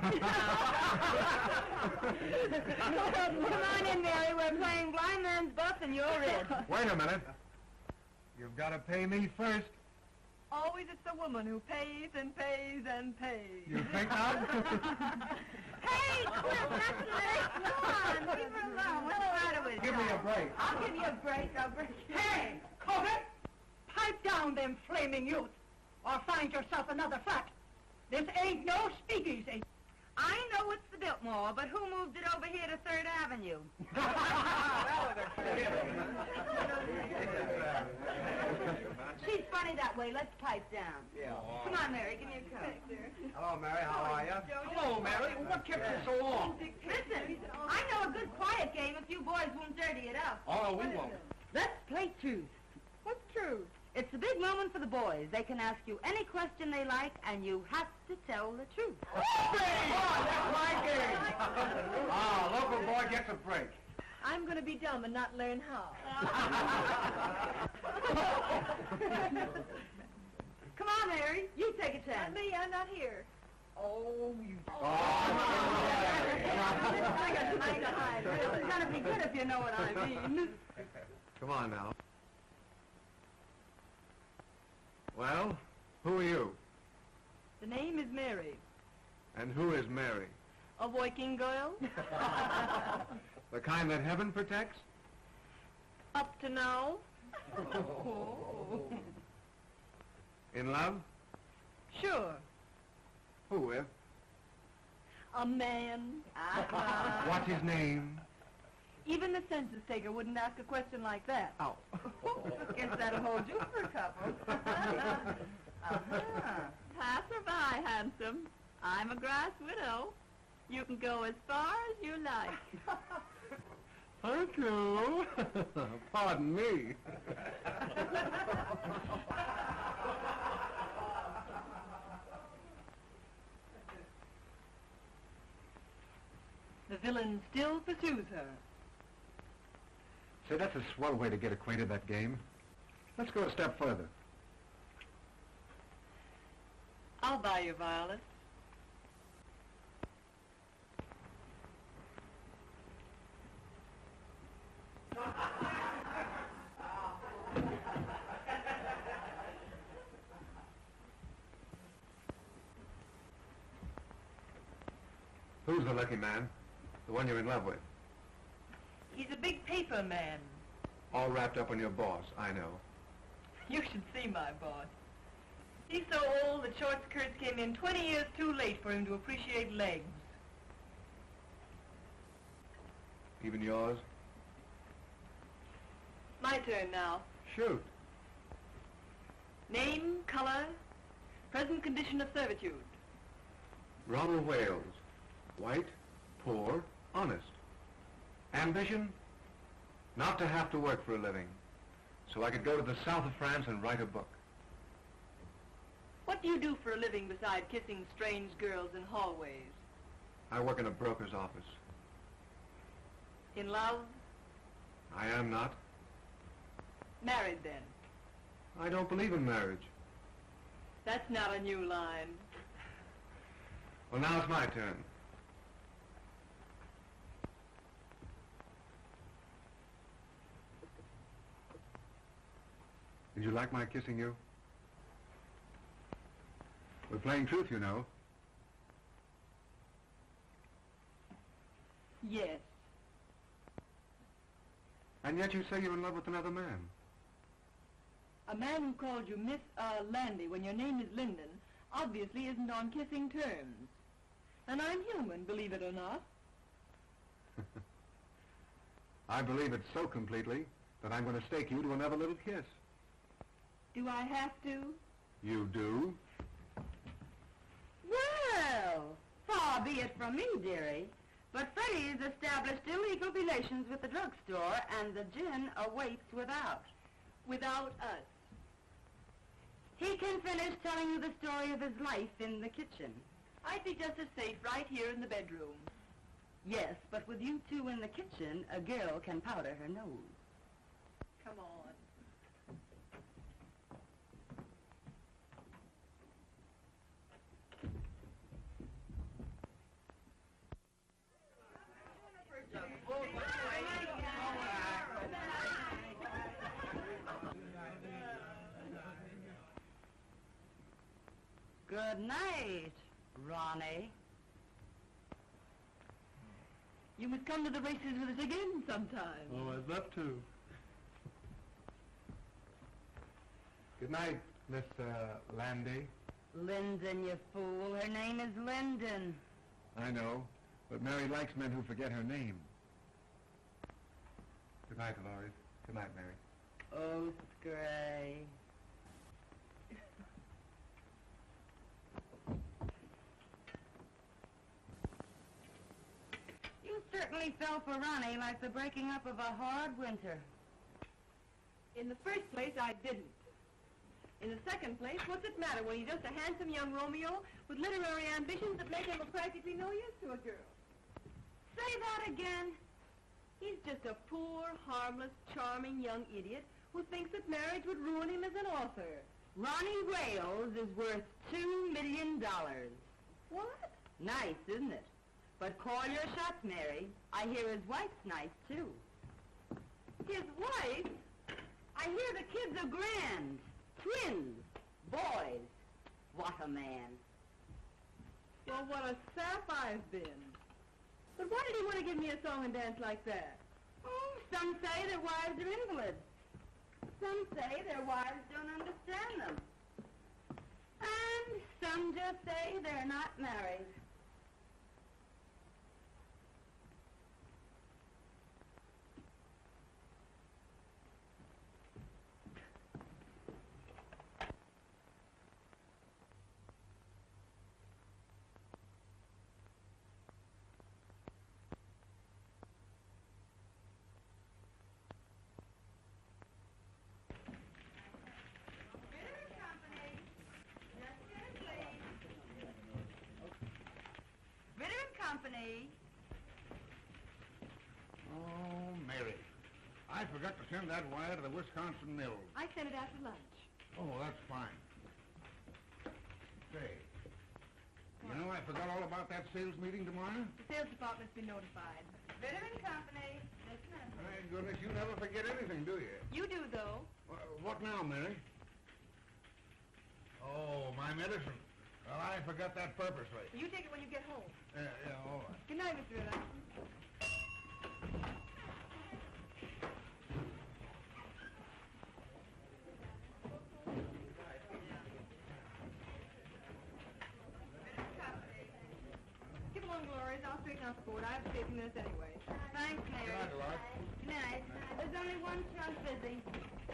Come on in, Mary. We're playing blind man's buff and you're in. Wait a minute. You've got to pay me first. Always it's the woman who pays and pays and pays. You think not? Hey, Cliff, that's nice. Come on, leave her alone. What's the matter with you? Give me a break. I'll give you a break. I'll break you. Hey, Corbett! Pipe down them flaming youth, or find yourself another flat. This ain't no speakeasy. I know it's the Biltmore, but who moved it over here to 3rd Avenue? She's funny that way. Let's pipe down. Yeah. Come on, Mary. Give me a cup. Hello, Mary. How are you? Hello, Mary. What kept you so long? Listen, I know a good quiet game if you boys won't dirty it up. Oh, no, we won't. Let's play truth. What's true? It's a big moment for the boys. They can ask you any question they like, and you have to tell the truth. Oh, that's my game. Local boy gets a break. I'm going to be dumb and not learn how. Come on, Mary. You take a Not chance. me, I'm not here. Oh, you... It's going to be good if you know what I mean. Come on now. Well, who are you? The name is Mary. And who is Mary? A working girl? The kind that heaven protects? Up to now? In love? Sure. Who with? A man. What's his name? Even the census taker wouldn't ask a question like that. Oh. Guess that'll hold you for a couple. Passerby, handsome. I'm a grass widow. You can go as far as you like. Thank you. Pardon me. The villain still pursues her. Say, that's a swell way to get acquainted that game. Let's go a step further. I'll buy you violets. Who's the lucky man? The one you're in love with? He's a big paper man. All wrapped up in your boss, I know. You should see my boss. He's so old that short skirts came in 20 years too late for him to appreciate legs. Even yours? My turn now. Shoot. Name, color, present condition of servitude. Ronald Wales. White, poor, honest. Ambition? Not to have to work for a living, so I could go to the south of France and write a book. What do you do for a living beside kissing strange girls in hallways? I work in a broker's office. In love? I am not. Married then? I don't believe in marriage. That's not a new line. Well, now it's my turn. Did you like my kissing you? We're playing truth, you know. Yes. And yet you say you're in love with another man. A man who called you Miss Landy when your name is Linden obviously isn't on kissing terms. And I'm human, believe it or not. I believe it so completely that I'm going to stake you to another little kiss. Do I have to? You do? Well, far be it from me, dearie, but Freddie's established illegal relations with the drugstore, and the gin awaits without. Without us. He can finish telling you the story of his life in the kitchen. I'd be just as safe right here in the bedroom. Yes, but with you two in the kitchen, a girl can powder her nose. Come on. Good night, Ronnie. You must come to the races with us again sometime. Oh, I'd love to. Good night, Miss Landy. Linden, you fool. Her name is Linden. I know, but Mary likes men who forget her name. Good night, Dolores. Good night, Mary. Oh, Gray. You certainly fell for Ronnie like the breaking up of a hard winter. In the first place, I didn't. In the second place, what's it matter when he's just a handsome young Romeo with literary ambitions that make him of practically no use to a girl? Say that again. He's just a poor, harmless, charming young idiot who thinks that marriage would ruin him as an author. Ronnie Wales is worth $2 million. What? Nice, isn't it? But call your shots, Mary. I hear his wife's nice, too. His wife? I hear the kids are grand. Twins. Boys. What a man. Well, what a sap I've been. But why did he want to give me a song and dance like that? Oh, some say their wives are invalids. Some say their wives don't understand them. And some just say they're not married. Company. Oh, Mary. I forgot to send that wire to the Wisconsin Mills. I sent it after lunch. Oh, that's fine. Say, you know I forgot all about that sales meeting tomorrow? The sales department's been notified. Ritter Company. My goodness, you never forget anything, do you? You do, though. What now, Mary? Oh, my medicine. Well, I forgot that purposely. You take it when you get home. Yeah, all right. Good night, Mr. Ritter. Give along, Gloria. I'll straighten out the board. I have to stay a few minutes anyway. Thanks, Mary. Good night, Dolores. Good night. There's only one chunk busy.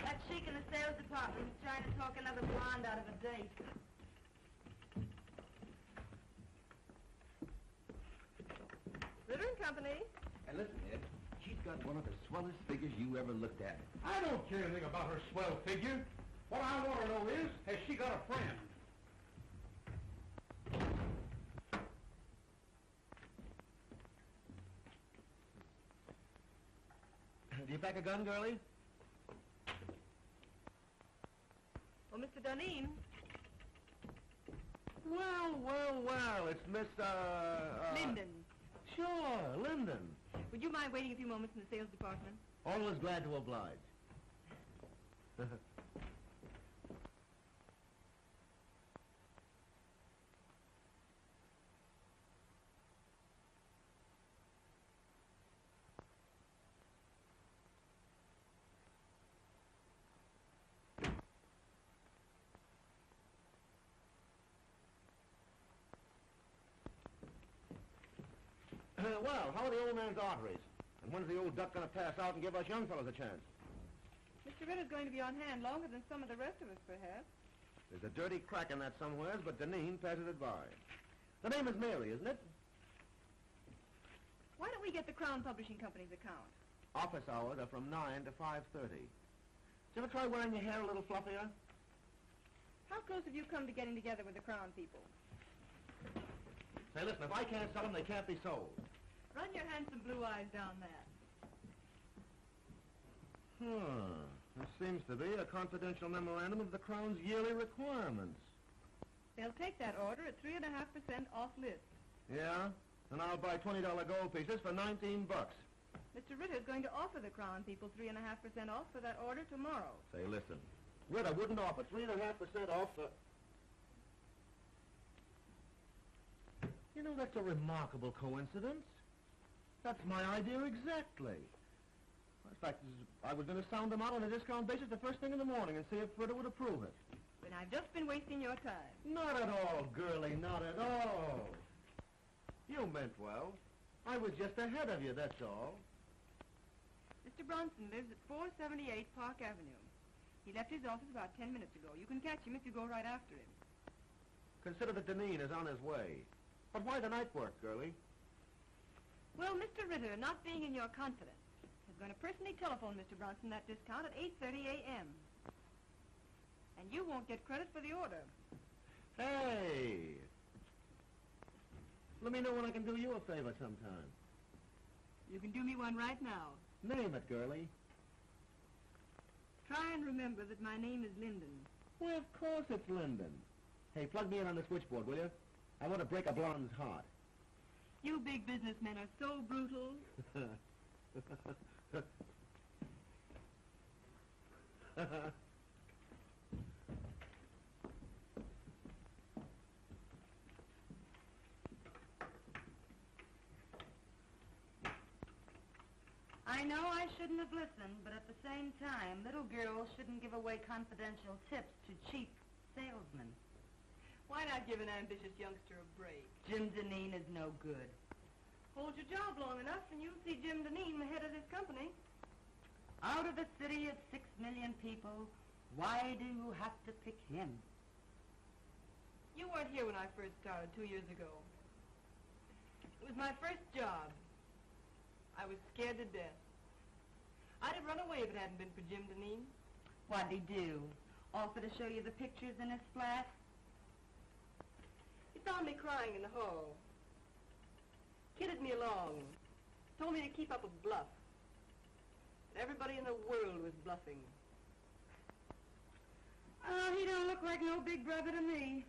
That sheik in the sales department is trying to talk another blonde out of a date. Ritter Company. And listen, Ed, she's got one of the swellest figures you ever looked at. I don't care anything about her swell figure. What I want to know is, has she got a friend? Do you pack a gun, girlie? Well, Mr. Duneen. Well, it's Miss, Linden. Sure, Linden. Would you mind waiting a few moments in the sales department? Always glad to oblige. Well, how are the old man's arteries? And when's the old duck going to pass out and give us young fellows a chance? Mr. Ritter's going to be on hand longer than some of the rest of us, perhaps. There's a dirty crack in that somewheres, but Duneen passes it by. The name is Mary, isn't it? Why don't we get the Crown Publishing Company's account? Office hours are from 9 to 5:30. Did you ever try wearing your hair a little fluffier? How close have you come to getting together with the Crown people? Say, listen, if I can't sell them, they can't be sold. Run your handsome blue eyes down that. There seems to be a confidential memorandum of the Crown's yearly requirements. They'll take that order at 3.5% off list. Yeah? And I'll buy $20 gold pieces for $19. Mr. Ritter's going to offer the Crown people 3.5% off for that order tomorrow. Say, listen, Ritter wouldn't offer 3.5% off for... You know, that's a remarkable coincidence. That's my idea exactly. In fact, I was going to sound him out on a discount basis the first thing in the morning and see if Ritter would approve it. But I've just been wasting your time. Not at all, girlie, not at all. You meant well. I was just ahead of you, that's all. Mr. Bronson lives at 478 Park Avenue. He left his office about 10 minutes ago. You can catch him if you go right after him. Consider that Duneen is on his way. But why the night work, girlie? Well, Mr. Ritter, not being in your confidence, is going to personally telephone Mr. Bronson that discount at 8:30 a.m. And you won't get credit for the order. Hey! Let me know when I can do you a favor sometime. You can do me one right now. Name it, girlie. Try and remember that my name is Linden. Well, of course it's Linden. Hey, plug me in on the switchboard, will you? I want to break a blonde's heart. You big businessmen are so brutal. I know I shouldn't have listened, but at the same time, little girls shouldn't give away confidential tips to cheap salesmen. Why not give an ambitious youngster a break? Jim Duneen is no good. Hold your job long enough and you'll see Jim Duneen the head of this company. Out of a city of 6 million people, why do you have to pick him? You weren't here when I first started 2 years ago. It was my first job. I was scared to death. I'd have run away if it hadn't been for Jim Duneen. What'd he do? Offer to show you the pictures in his flat? He found me crying in the hall. Kidded me along. Told me to keep up a bluff. Everybody in the world was bluffing. Oh, he don't look like no big brother to me.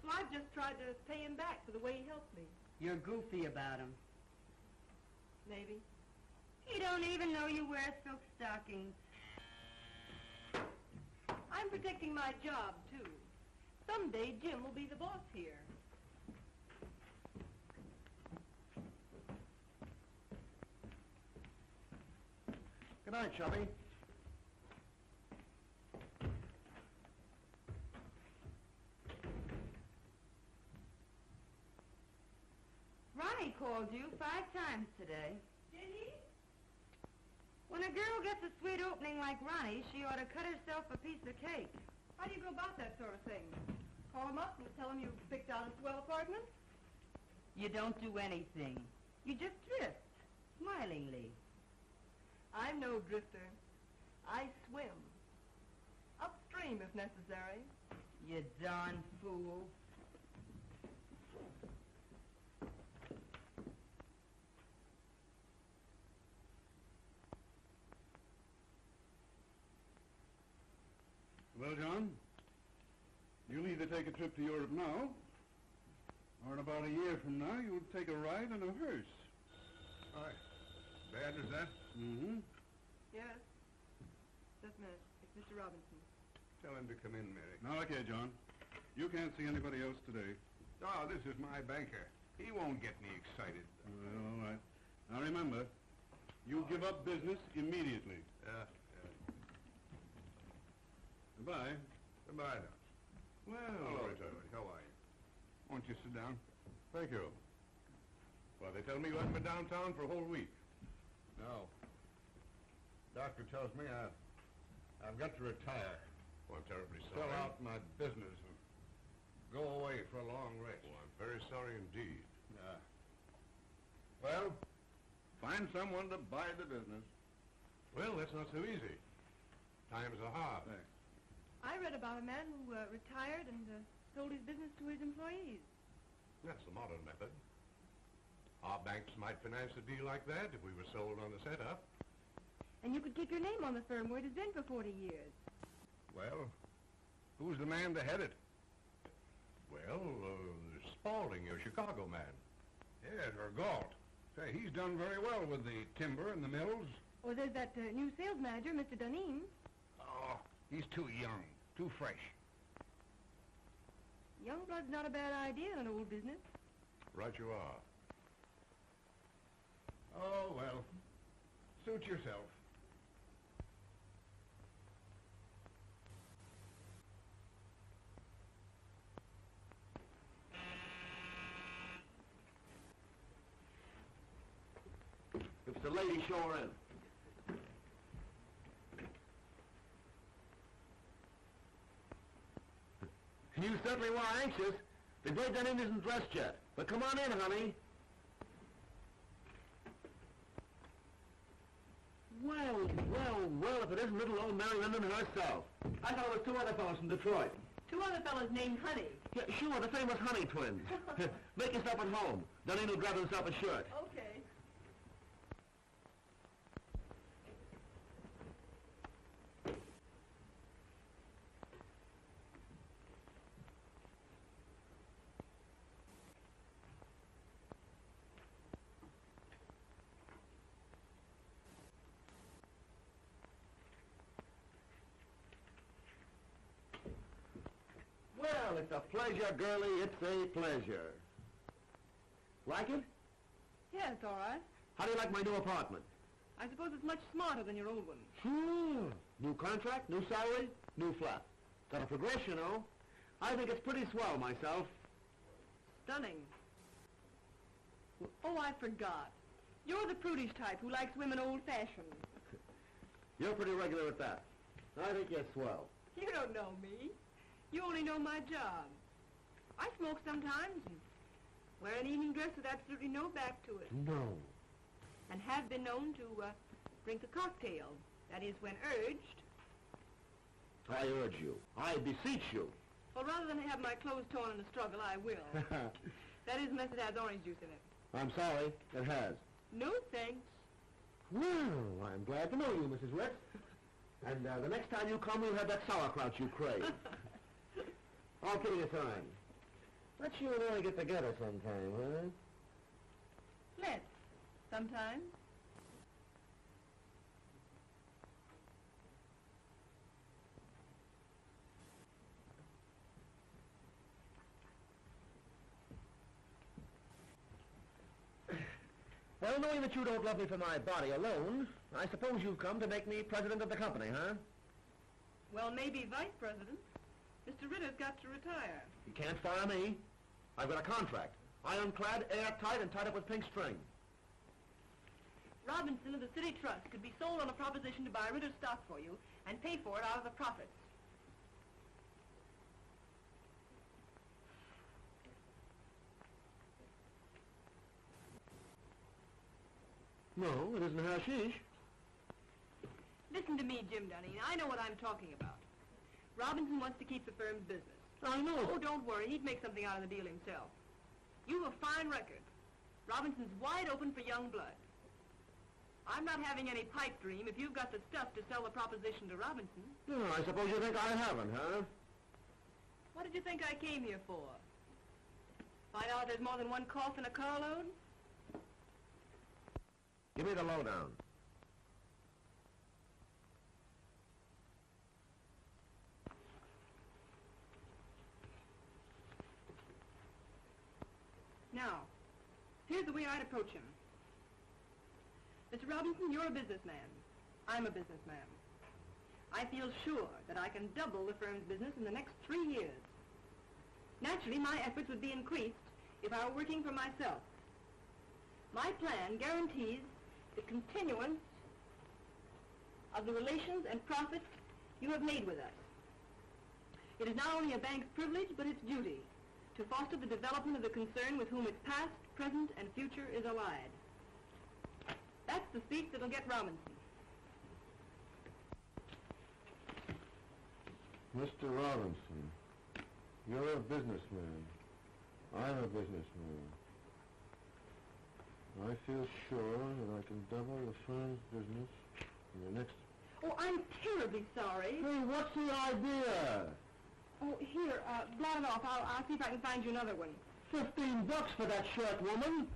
So I've just tried to pay him back for the way he helped me. You're goofy about him. Maybe. He don't even know you wear silk stockings. I'm protecting my job, too. Someday Jim will be the boss here. Good night, Chubby. Ronnie called you 5 times today. Did he? When a girl gets a sweet opening like Ronnie, she ought to cut herself a piece of cake. How do you go about that sort of thing? Call him up and tell him you picked out a swell apartment? You don't do anything. You just drift, smilingly. I'm no drifter. I swim. Upstream if necessary. You darn fool. Well, John, you'll either take a trip to Europe now, or in about a year from now, you'll take a ride in a hearse. Hi. Bad as that? Mm-hmm. Yes. Just a minute. It's Mr. Robinson. Tell him to come in, Mary. Now, look here, John. You can't see anybody else today. Oh, this is my banker. He won't get me excited. Well, all right. Now, remember, you give up business immediately. Yeah. Goodbye. Goodbye now. Well, Hello, Charlie. How are you? Won't you sit down? thank you. Well, they tell me you haven't been downtown for a whole week. No. Doctor tells me I've got to retire. Well, I'm terribly sorry. Sell out my business and go away for a long rest. Well, I'm very sorry indeed. Yeah. Well, find someone to buy the business. Well, that's not so easy. Times are hard. Thanks. I read about a man who retired and sold his business to his employees. That's the modern method. Our banks might finance a deal like that if we were sold on the setup. And you could keep your name on the firm where it has been for 40 years. Well, who's the man to head it? Well, Spaulding, your Chicago man. Yes, or Galt. Say, he's done very well with the timber and the mills. Or there's that new sales manager, Mr. Duneen. Oh, he's too young, too fresh. Young blood's not a bad idea in an old business. Right you are. Oh, well, suit yourself. If the lady, show her in. You certainly were anxious. The Great Duneen isn't dressed yet. But come on in, honey. Well, if it isn't little old Mary Linden herself. I thought it was two other fellows from Detroit. Two other fellows named Honey. Yeah, sure, the famous Honey twins. Make yourself at home. Duneen will grab himself a shirt. Okay. Well, it's a pleasure, girlie. It's a pleasure. Like it? Yeah, it's all right. How do you like my new apartment? I suppose it's much smarter than your old one. Sure. New contract, new salary, new flat. Got a progress, you know. I think it's pretty swell myself. Stunning. Oh, I forgot. You're the prudish type who likes women old-fashioned. You're pretty regular at that. I think you're swell. You don't know me. You only know my job. I smoke sometimes and wear an evening dress with absolutely no back to it. No. And have been known to drink a cocktail. That is, when urged. I urge you. I beseech you. Well, rather than have my clothes torn in a struggle, I will. That is, unless it has orange juice in it. I'm sorry. It has. No thanks. Well, I'm glad to know you, Mrs. Ritz. And the next time you come, we'll have that sauerkraut you crave. All kidding aside. Let's you and I get together sometime, huh? Let's. Sometime. Well, knowing that you don't love me for my body alone, I suppose you've come to make me president of the company, huh? Well, maybe vice president. Mr. Ritter's got to retire. You can't fire me. I've got a contract. Ironclad, airtight, and tied up with pink string. Robinson of the City Trust could be sold on a proposition to buy Ritter's stock for you and pay for it out of the profits. No, it isn't hashish. Listen to me, Jim Duneen. I know what I'm talking about. Robinson wants to keep the firm's business. I know. Oh, don't worry. He'd make something out of the deal himself. You have a fine record. Robinson's wide open for young blood. I'm not having any pipe dream if you've got the stuff to sell the proposition to Robinson. No, I suppose you think I haven't, huh? What did you think I came here for? Find out there's more than one cough in a carload? Give me the lowdown. Now, here's the way I'd approach him. Mr. Robinson, you're a businessman. I'm a businessman. I feel sure that I can double the firm's business in the next 3 years. Naturally, my efforts would be increased if I were working for myself. My plan guarantees the continuance of the relations and profits you have made with us. It is not only a bank's privilege, but its duty to foster the development of the concern with whom its past, present, and future is allied. That's the speech that'll get Robinson. Mr. Robinson, you're a businessman. I'm a businessman. I feel sure that I can double the firm's business in the next... Oh, I'm terribly sorry. Hey, what's the idea? Oh, here, blot it off. I'll see if I can find you another one. $15 for that shirt, woman.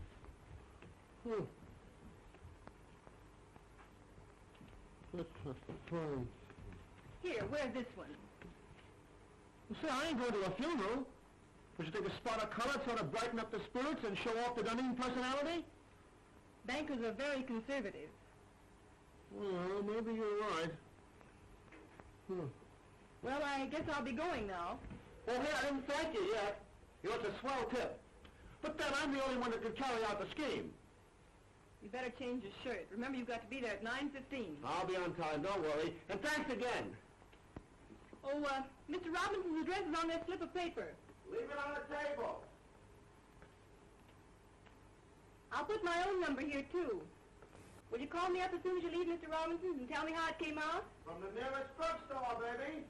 Fine. Here, wear this one. See, I ain't going to a funeral. Would you think a spot of color sort of brighten up the spirits and show off the Duneen personality? Bankers are very conservative. Well, maybe you're right. Well, I guess I'll be going now. Oh, hey, I didn't thank you yet. You know, it's a swell tip. But then I'm the only one that could carry out the scheme. You better change your shirt. Remember, you've got to be there at 9:15. I'll be on time, don't worry. And thanks again. Oh, Mr. Robinson's address is on that slip of paper. Leave it on the table. I'll put my own number here, too. Will you call me up as soon as you leave Mr. Robinson's and tell me how it came out? From the nearest drugstore, baby.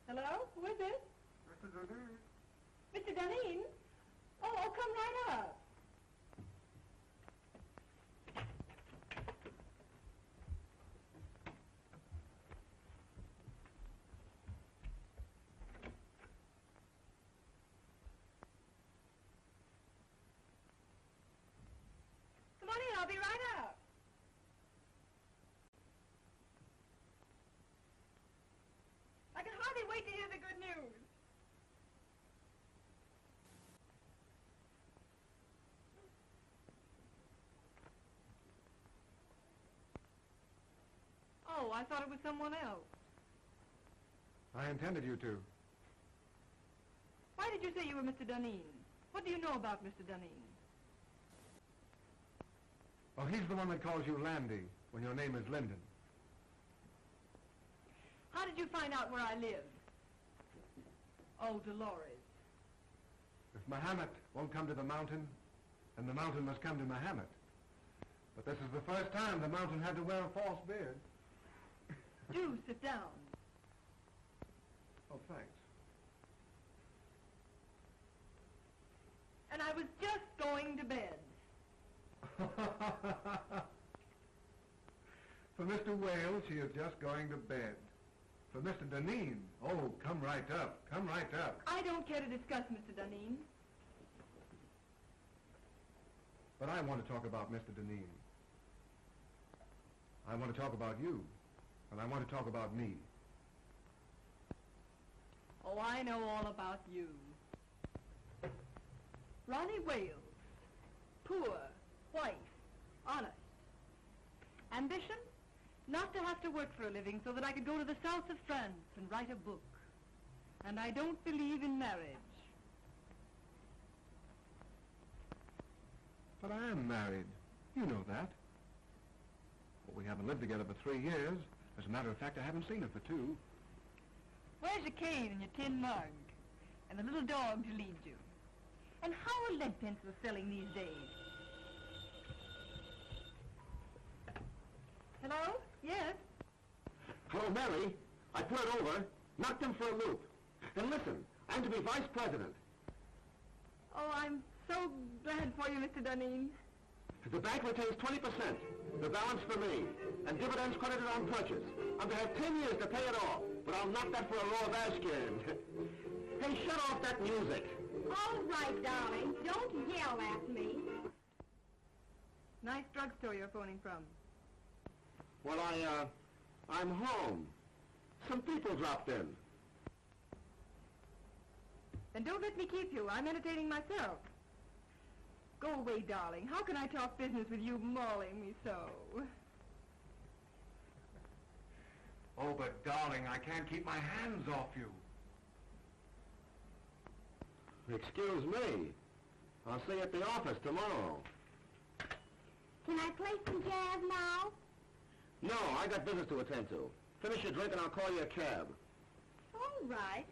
Hello? Who is it? Mr. Duneen. Mr. Duneen? Oh, come right up. Come on in, I'll be right up. I can hardly wait to hear the good news. Oh, I thought it was someone else. I intended you to. Why did you say you were Mr. Duneen? What do you know about Mr. Duneen? Well, he's the one that calls you Landy when your name is Linden. How did you find out where I live? Oh, Dolores. If Mahomet won't come to the mountain, then the mountain must come to Mahomet. But this is the first time the mountain had to wear a false beard. Do sit down. Oh, thanks. And I was just going to bed. For Mr. Wales, she is just going to bed. For Mr. Duneen, oh, come right up, come right up. I don't care to discuss Mr. Duneen. But I want to talk about Mr. Duneen. I want to talk about you, and I want to talk about me. Oh, I know all about you. Ronnie Wales. Poor, white, honest. Ambition? Not to have to work for a living so that I could go to the south of France and write a book. And I don't believe in marriage. But I am married. You know that. Well, we haven't lived together for 3 years. As a matter of fact, I haven't seen her for 2. Where's your cane and your tin mug? And the little dog to lead you? And how are lead pencils selling these days? Hello? Yes? Hello, Mary. I put it over, knocked him for a loop. And listen, I'm to be vice president. Oh, I'm so glad for you, Mr. Duneen. The bank retains 20%, the balance for me, and dividends credited on purchase. I'm to have 10 years to pay it off, but I'll knock that for a row of Ashcan. Hey, shut off that music. All right, darling. Don't yell at me. Nice drugstore you're phoning from. Well, I'm home. Some people dropped in. Then don't let me keep you. I'm entertaining myself. Go away, darling. How can I talk business with you mauling me so? Oh, but darling, I can't keep my hands off you. Excuse me. I'll see you at the office tomorrow. Can I play some jazz now? No, I got business to attend to. Finish your drink and I'll call you a cab. All right.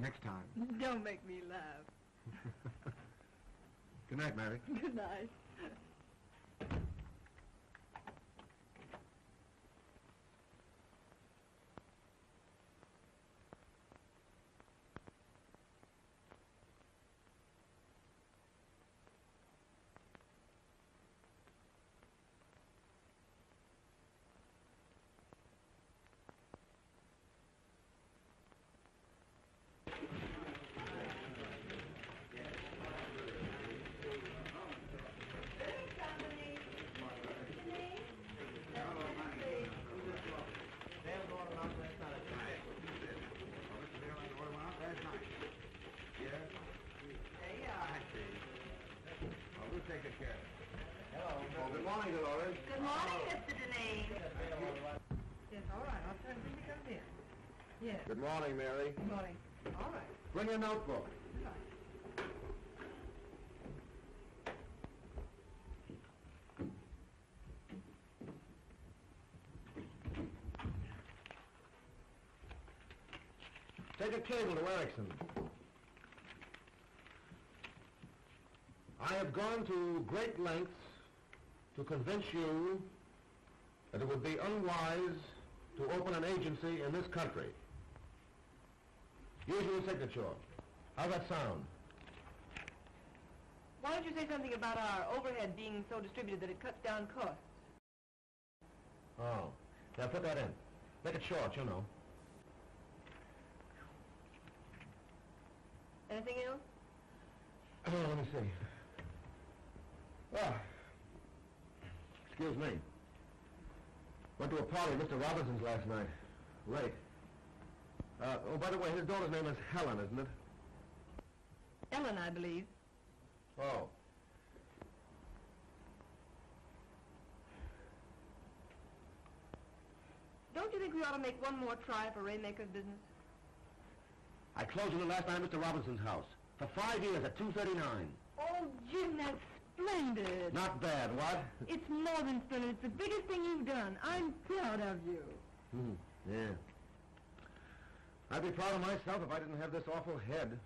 Next time. Don't make me laugh. Good night, Mary. Good night. Good morning, Dolores. Good morning, Mr. Duneen. Yes, all right. I'll tell him when he comes in. Yes. Good morning, Mary. Good morning. All right. Bring your notebook. Take a cable to Erickson. I have gone to great lengths to convince you that it would be unwise to open an agency in this country. Use your signature. How's that sound? Why don't you say something about our overhead being so distributed that it cuts down costs? Oh. Now put that in. Make it short, you know. Anything else? Oh, let me see. Ah. Excuse me. Went to a party at Mr. Robinson's last night. Late. Oh, by the way, his daughter's name is Helen, isn't it? Ellen, I believe. Oh. Don't you think we ought to make one more try for Raymaker's business? I closed on it last night at Mr. Robinson's house. For 5 years at $2.39. Oh, Jim, that's splendid. Not bad, what? It's more than splendid. It's the biggest thing you've done. I'm proud of you. Yeah. I'd be proud of myself if I didn't have this awful head.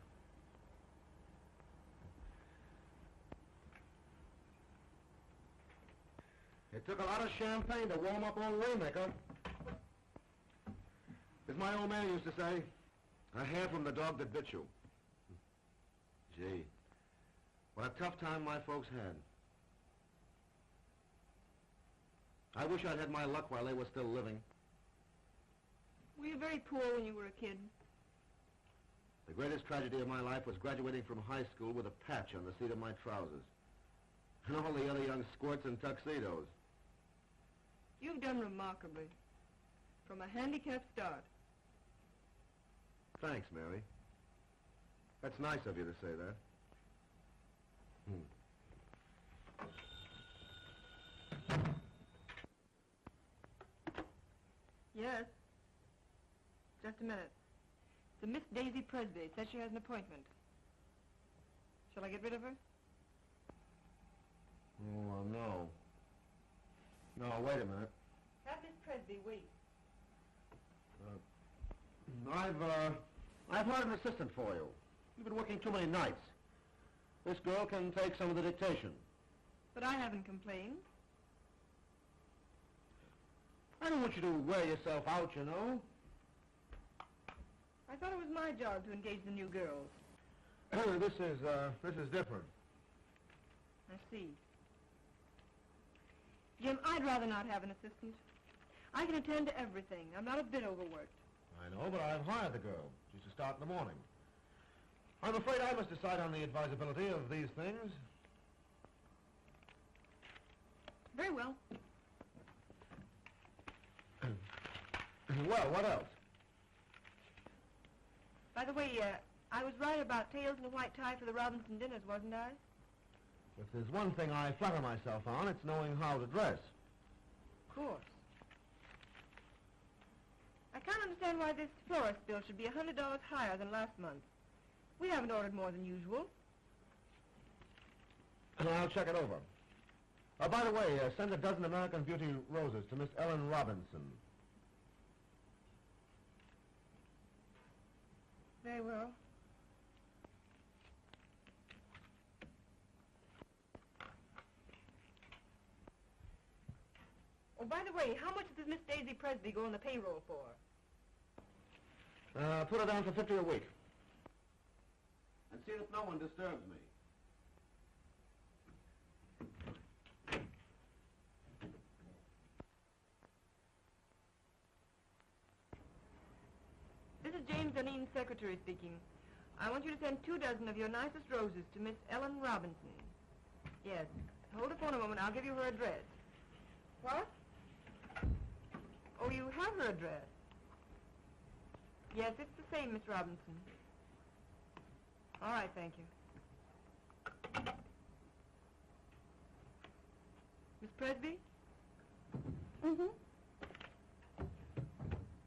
It took a lot of champagne to warm up old Raymaker. As my old man used to say, a hair from the dog that bit you. Gee, what a tough time my folks had. I wish I'd had my luck while they were still living. Were you very poor when you were a kid? The greatest tragedy of my life was graduating from high school with a patch on the seat of my trousers. And all the other young squirts in tuxedos. You've done remarkably. From a handicapped start. Thanks, Mary. That's nice of you to say that. Yes. Just a minute. It's a Miss Daisy Presby. It says she has an appointment. Shall I get rid of her? Oh, no. No, wait a minute. Have Miss Presby wait. I've hired an assistant for you. You've been working too many nights. This girl can take some of the dictation. But I haven't complained. I don't want you to wear yourself out, you know. I thought it was my job to engage the new girls. This is different. I see. Jim, I'd rather not have an assistant. I can attend to everything. I'm not a bit overworked. I know, but I've hired the girl. She's to start in the morning. I'm afraid I must decide on the advisability of these things. Very well. Well, what else? By the way, I was right about tails and a white tie for the Robinson dinners, wasn't I? If there's one thing I flatter myself on, it's knowing how to dress. Of course. I can't understand why this florist bill should be $100 higher than last month. We haven't ordered more than usual. And I'll check it over. By the way, send a dozen American Beauty roses to Miss Ellen Robinson. Very well. Oh, by the way, how much does Miss Daisy Presby go on the payroll for? Put her down for 50 a week. And see that no one disturbs me. This is James Duneen's secretary speaking. I want you to send 2 dozen of your nicest roses to Miss Ellen Robinson. Yes. Hold it for a moment. I'll give you her address. What? Oh, you have her address. Yes, it's the same, Miss Robinson. All right, thank you. Miss Presby? Mm-hmm.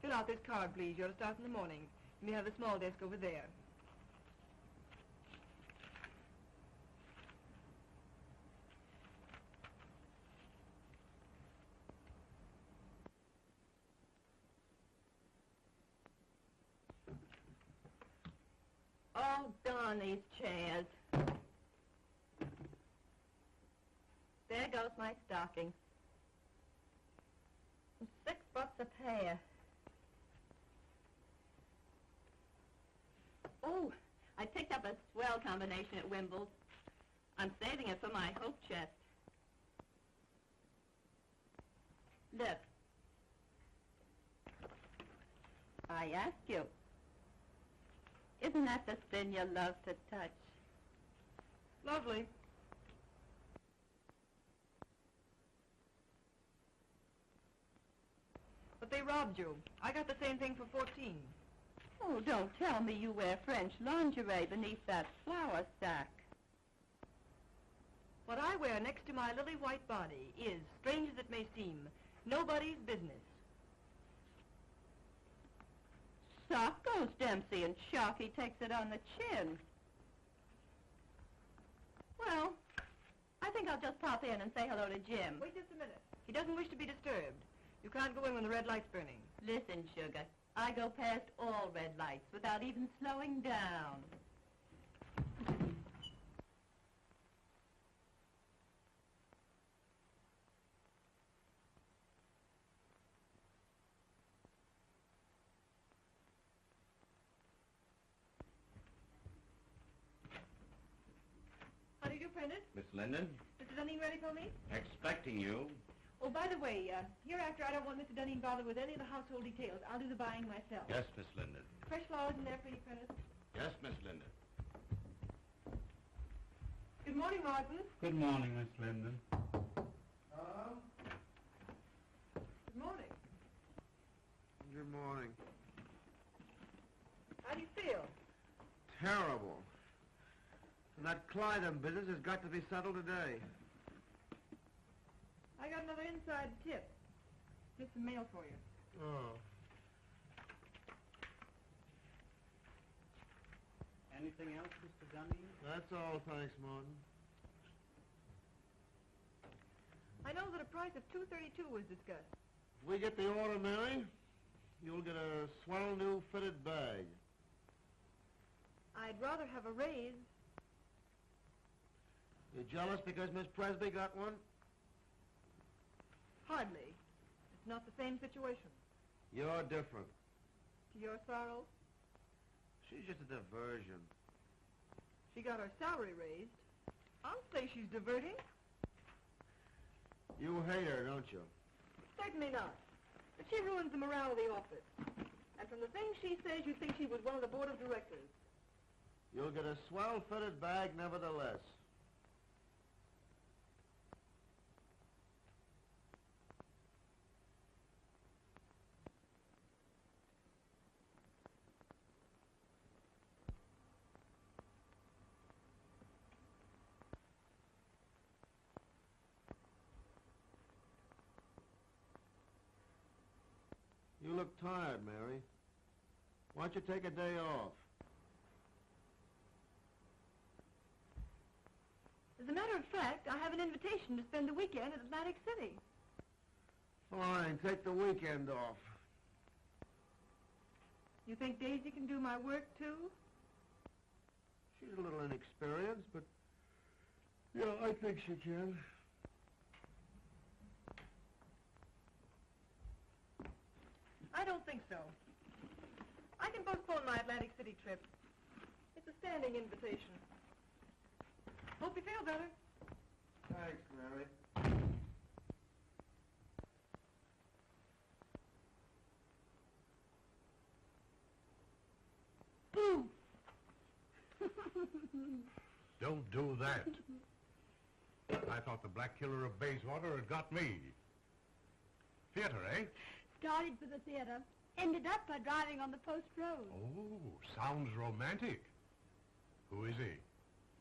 Fill out this card, please. You're to start in the morning. You may have the small desk over there. Oh, darn these chairs. There goes my stocking. $6 a pair. Oh, I picked up a swell combination at Wimble's. I'm saving it for my hope chest. Look. I ask you. Isn't that the thing you love to touch? Lovely. But they robbed you. I got the same thing for 14. Oh, don't tell me you wear French lingerie beneath that flour sack. What I wear next to my lily white body is, strange as it may seem, nobody's business. Sock goes Dempsey and Sharky takes it on the chin. Well, I think I'll just pop in and say hello to Jim. Wait just a minute. He doesn't wish to be disturbed. You can't go in when the red light's burning. Listen, sugar, I go past all red lights without even slowing down. How do you do, Prentice? Miss Linden, Mr. Duneen ready for me? expecting you. Oh, by the way, hereafter I don't want Mr. Duneen bothered with any of the household details. I'll do the buying myself. Yes, Miss Linden. Fresh flowers in there for you, Prentice. Yes, Miss Linden. Good morning, Martin. Good morning, Miss Linden. Good morning. Good morning. How do you feel? Terrible. And that Clyden business has got to be settled today. I got another inside tip. Here's some mail for you. Oh. Anything else, Mr. Duneen? That's all, thanks, Martin. I know that a price of $232 was discussed. If we get the order, Mary, you'll get a swell new fitted bag. I'd rather have a raise. You jealous because Miss Presby got one? Hardly. It's not the same situation. You're different. To your sorrow, She's just a diversion. she got her salary raised. I'll say she's diverting. You hate her, don't you? Certainly not. But she ruins the morale of the office. And from the things she says, you think she was one of the board of directors. You'll get a swell fitted bag nevertheless. You look tired, Mary. Why don't you take a day off? As a matter of fact, I have an invitation to spend the weekend at Atlantic City. Fine, take the weekend off. You think Daisy can do my work, too? She's a little inexperienced, but yeah, I think she can. I don't think so. I can postpone my Atlantic City trip. It's a standing invitation. Hope you feel better. Thanks, Mary. Boo! Don't do that. I thought the black killer of Bayswater had got me. Theater, eh? Started for the theater. Ended up by driving on the post road. Oh, sounds romantic. Who is he?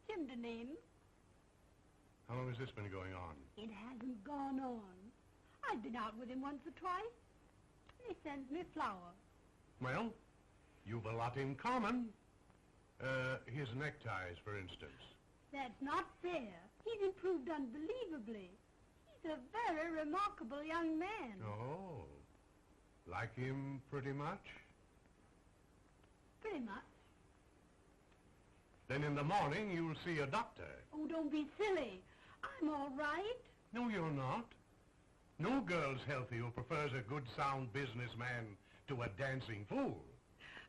Jim Duneen. How long has this been going on? It hasn't gone on. I've been out with him once or twice. He sends me flowers. Well, you've a lot in common. His neckties, for instance. That's not fair. He's improved unbelievably. He's a very remarkable young man. Oh, like him pretty much? Pretty much. Then in the morning you'll see a doctor. Oh, don't be silly. I'm all right. No, you're not. No girl's healthy who prefers a good, sound businessman to a dancing fool.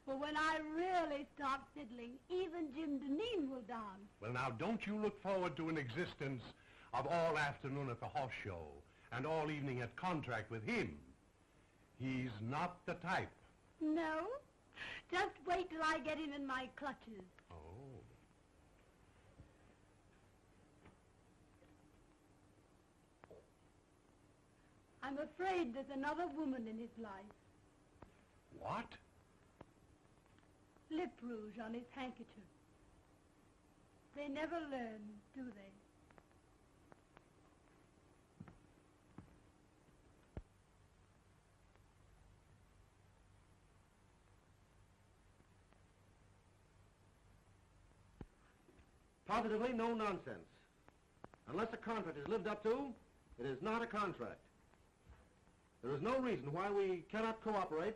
Well, when I really start fiddling, even Jim Duneen will dance. Well, now, don't you look forward to an existence of all afternoon at the horse show and all evening at contract with him. He's not the type. No? Just wait till I get him in my clutches. Oh. I'm afraid there's another woman in his life. What? Lip rouge on his handkerchief. They never learn, do they? Positively no nonsense. Unless a contract is lived up to, it is not a contract. There is no reason why we cannot cooperate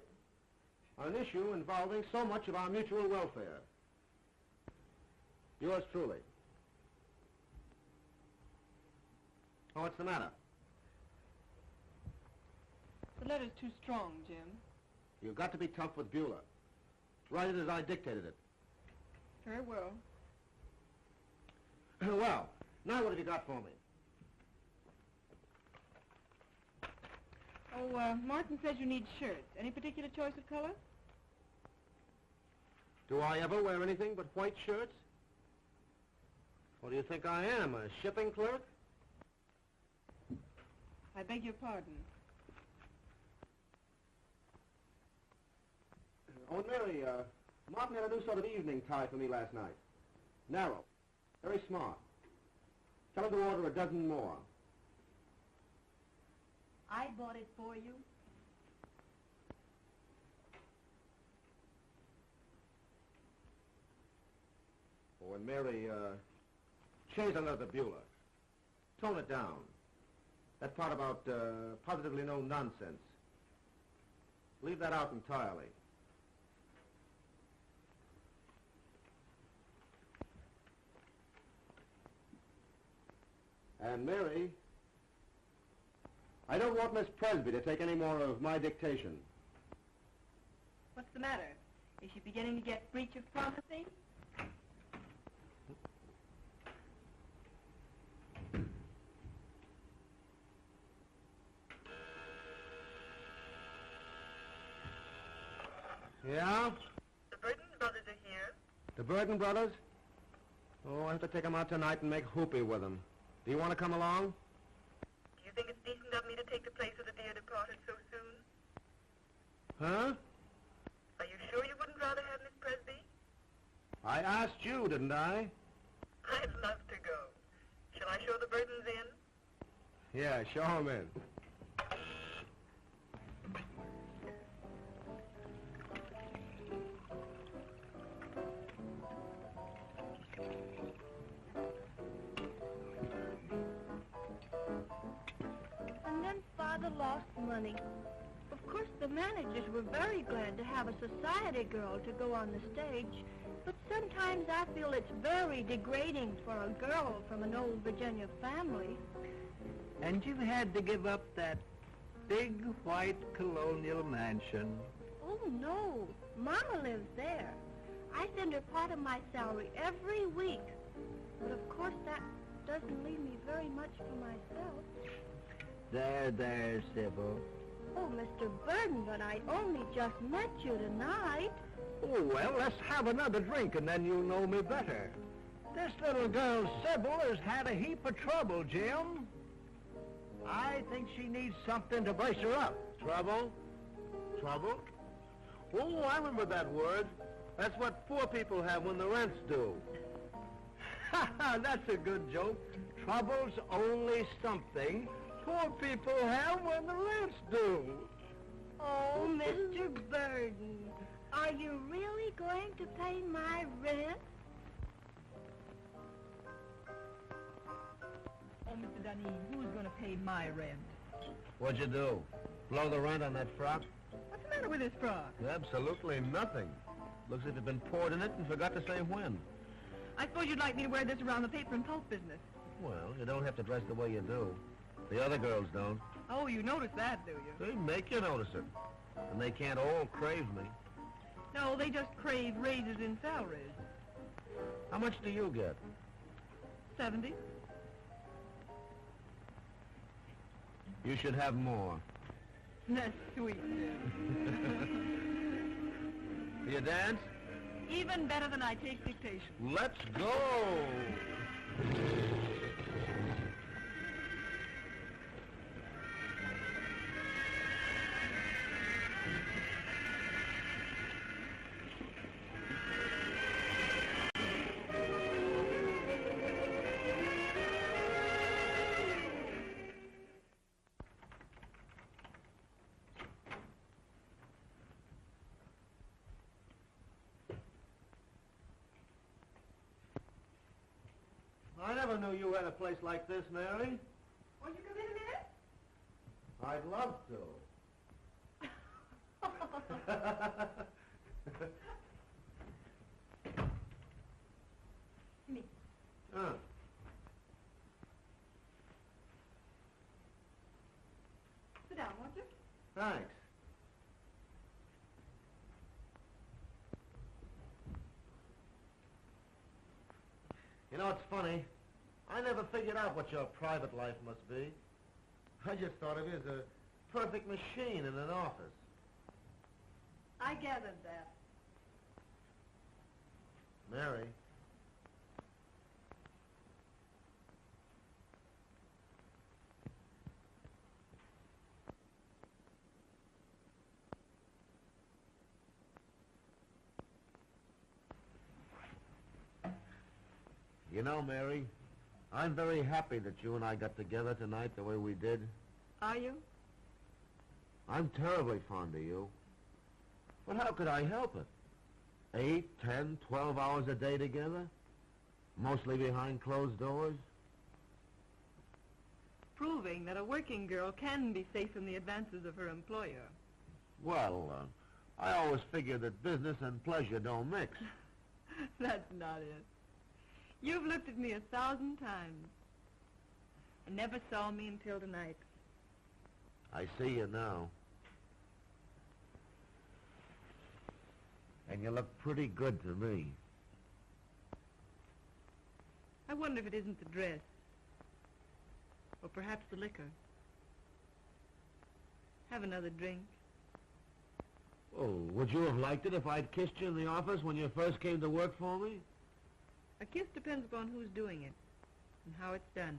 on an issue involving so much of our mutual welfare. Yours truly. Oh, what's the matter? The letter's too strong, Jim. You've got to be tough with Beulah. Write it as I dictated it. Very well. Well, now what have you got for me? Oh, Martin says you need shirts. Any particular choice of color? Do I ever wear anything but white shirts? What do you think I am, a shipping clerk? I beg your pardon. Oh, and Mary, Martin had a new sort of evening tie for me last night. Narrow. Very smart. Tell him to order a dozen more. I bought it for you. Oh, and Mary, change another Beulah. Tone it down. That part about positively no nonsense. Leave that out entirely. And Mary, I don't want Miss Presby to take any more of my dictation. What's the matter? Is she beginning to get breach of promising? Yeah? The Burton brothers are here. The Burton brothers? Oh, I have to take them out tonight and make whoopee with them. Do you want to come along? Do you think it's decent of me to take the place of the dear departed so soon? Huh? Are you sure you wouldn't rather have Miss Presby? I asked you, didn't I? I'd love to go. Shall I show the Burtons in? Yeah, show them in. And then Father lost money. Of course, the managers were very glad to have a society girl to go on the stage, but sometimes I feel it's very degrading for a girl from an old Virginia family. And you had to give up that big white colonial mansion. Oh, no. Mama lives there. I send her part of my salary every week. But of course that doesn't leave me very much for myself. There, Sybil. Oh, Mr. Burden, but I only just met you tonight. Oh, well, let's have another drink and then you'll know me better. This little girl, Sybil, has had a heap of trouble, Jim. I think she needs something to brace her up. Trouble? Trouble? Oh, I remember that word. That's what poor people have when the rent's due. Ha ha, that's a good joke. Trouble's only something poor people have when the rent's due. Oh, Mr. Burden, are you really going to pay my rent? Oh, Mr. Duneen, who's going to pay my rent? What'd you do? Blow the rent on that frock? What's the matter with this frock? Absolutely nothing. Looks as if you've been poured in it and forgot to say when. I suppose you'd like me to wear this around the paper and pulp business. Well, you don't have to dress the way you do. The other girls don't. Oh, you notice that, do you? They make you notice it. And they can't all crave me. No, they just crave raises in salaries. How much do you get? 70. You should have more. That's sweet, Jim. Do you dance? Even better than I take dictation. Let's go! I never knew you had a place like this, Mary. Won't you come in a minute? I'd love to. Me. Sit down, won't you? Thanks. You know, it's funny. I never figured out what your private life must be. I just thought of you as a perfect machine in an office. I gathered that. Mary. You know, Mary, I'm very happy that you and I got together tonight the way we did. Are you? I'm terribly fond of you. But how could I help it? 8, 10, 12 hours a day together? Mostly behind closed doors? Proving that a working girl can be safe in the advances of her employer. Well, I always figured that business and pleasure don't mix. That's not it. You've looked at me 1,000 times and never saw me until tonight. I see you now. And you look pretty good to me. I wonder if it isn't the dress. Or perhaps the liquor. Have another drink. Oh, would you have liked it if I'd kissed you in the office when you first came to work for me? A kiss depends upon who's doing it and how it's done.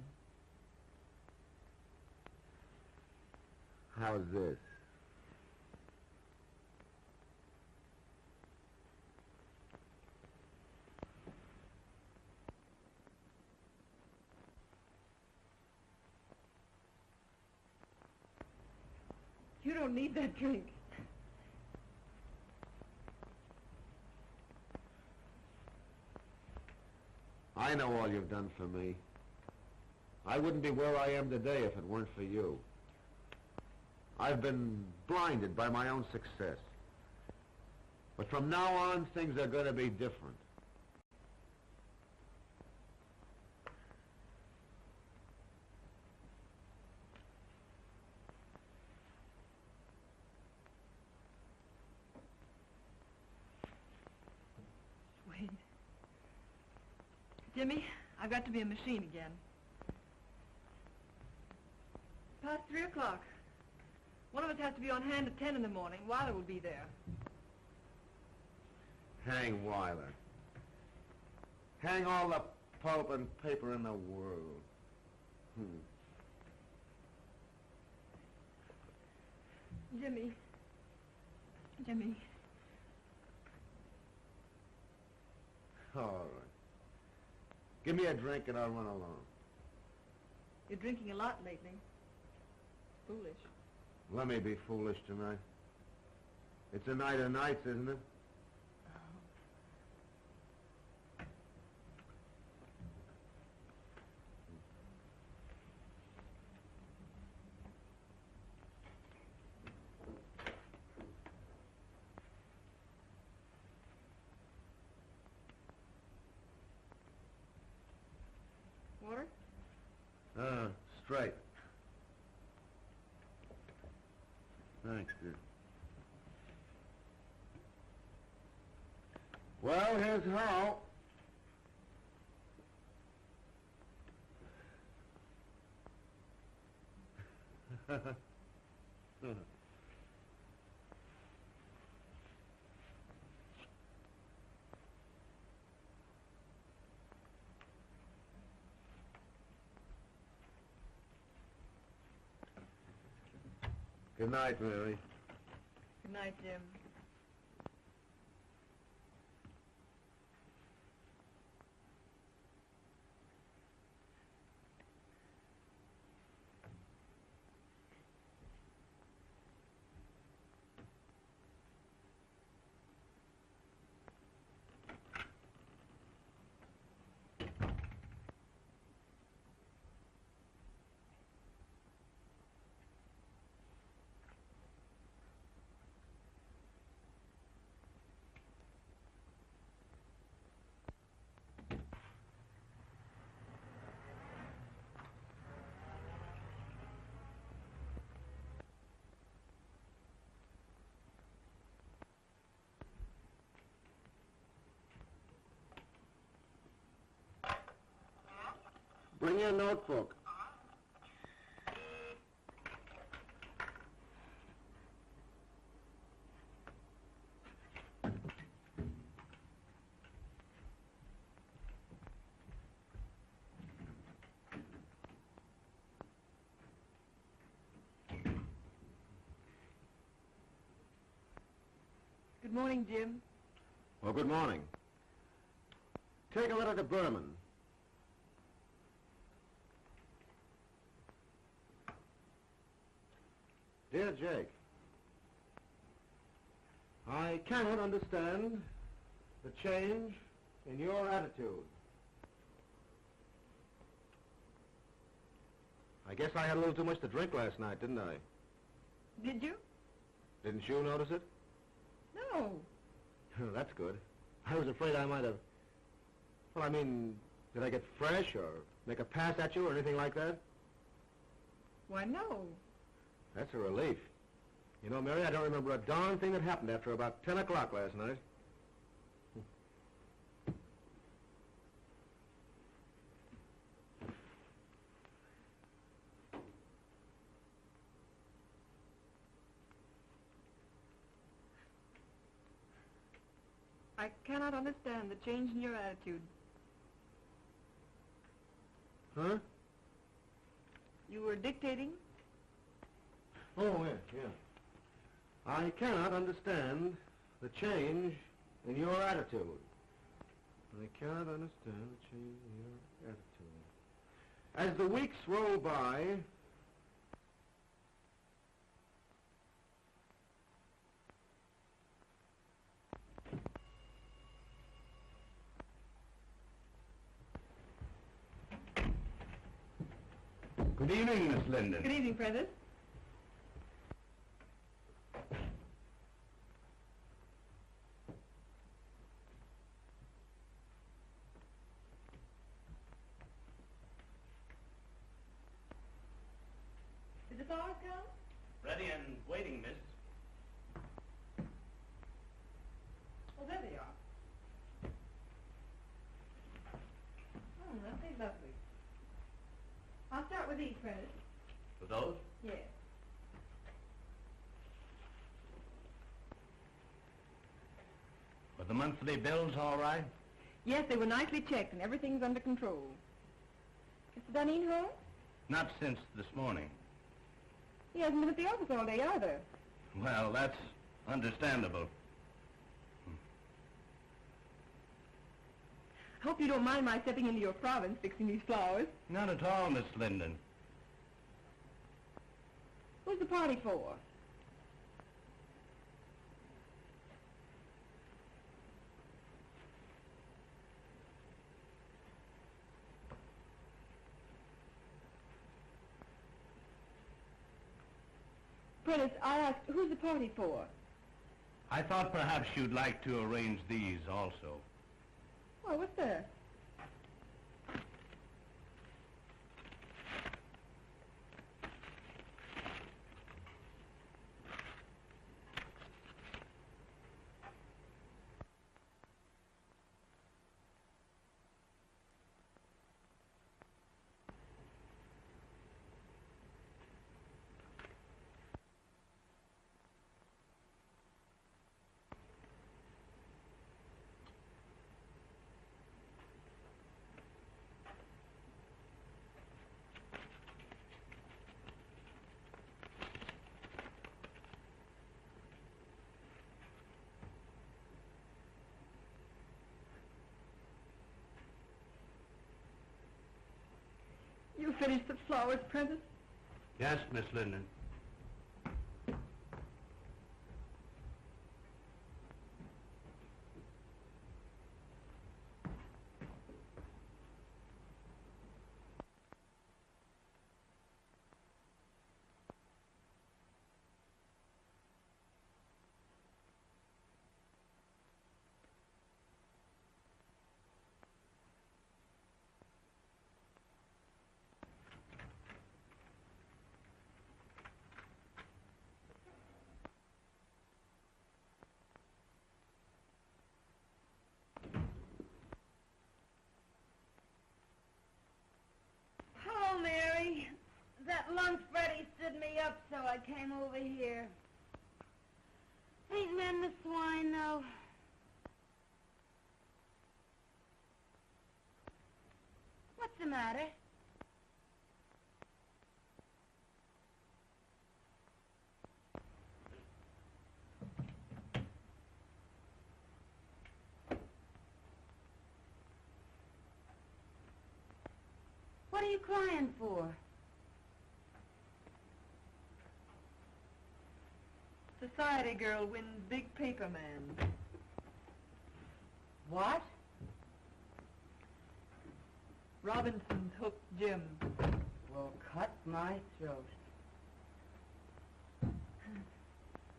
How's this? You don't need that drink. I know all you've done for me. I wouldn't be where I am today if it weren't for you. I've been blinded by my own success. But from now on, things are going to be different. Jimmy, I've got to be a machine again. Past 3 o'clock. One of us has to be on hand at 10 in the morning. Weiler will be there. Hang Weiler. Hang all the pulp and paper in the world. Jimmy. All right. Give me a drink and I'll run along. You're drinking a lot lately. Foolish. Let me be foolish tonight. It's a night of nights, isn't it? Water? Straight. Thanks, dear. Well, here's how. Good night, Mary. Good night, Jim. Bring your notebook. Good morning, Jim. Well, good morning. Take a letter to Berman. Dear Jake, I cannot understand the change in your attitude. I guess I had a little too much to drink last night, didn't I? Did you? Didn't you notice it? No. That's good. I was afraid I might have... Well, I mean, did I get fresh or make a pass at you or anything like that? Why, no. That's a relief. You know, Mary, I don't remember a darn thing that happened after about 10 o'clock last night. I cannot understand the change in your attitude. Huh? You were dictating? Oh, yeah. I cannot understand the change in your attitude. I cannot understand the change in your attitude. As the weeks roll by, Good evening, Miss Linden. Good evening, Prentice. Did the flowers come? Ready and waiting, miss. Oh, there they are. Prentice. For those? Yes. Were the monthly bills all right? Yes, they were nicely checked and everything's under control. Mr. Duneen home? Not since this morning. He hasn't been at the office all day either. Well, that's understandable. I hope you don't mind my stepping into your province fixing these flowers. Not at all, Miss Linden. Who's the party for? Prentice, I asked, who's the party for? I thought perhaps you'd like to arrange these also. Oh, what's that? You finished the flowers, Prentice? Yes, Miss Linden. Hello, Mary. That lunch Freddie stood me up, so I came over here. Ain't men the swine, though. What's the matter? What are you crying for? Society girl wins big paper man. What? Robinson's hooked Jim. Well, cut my throat.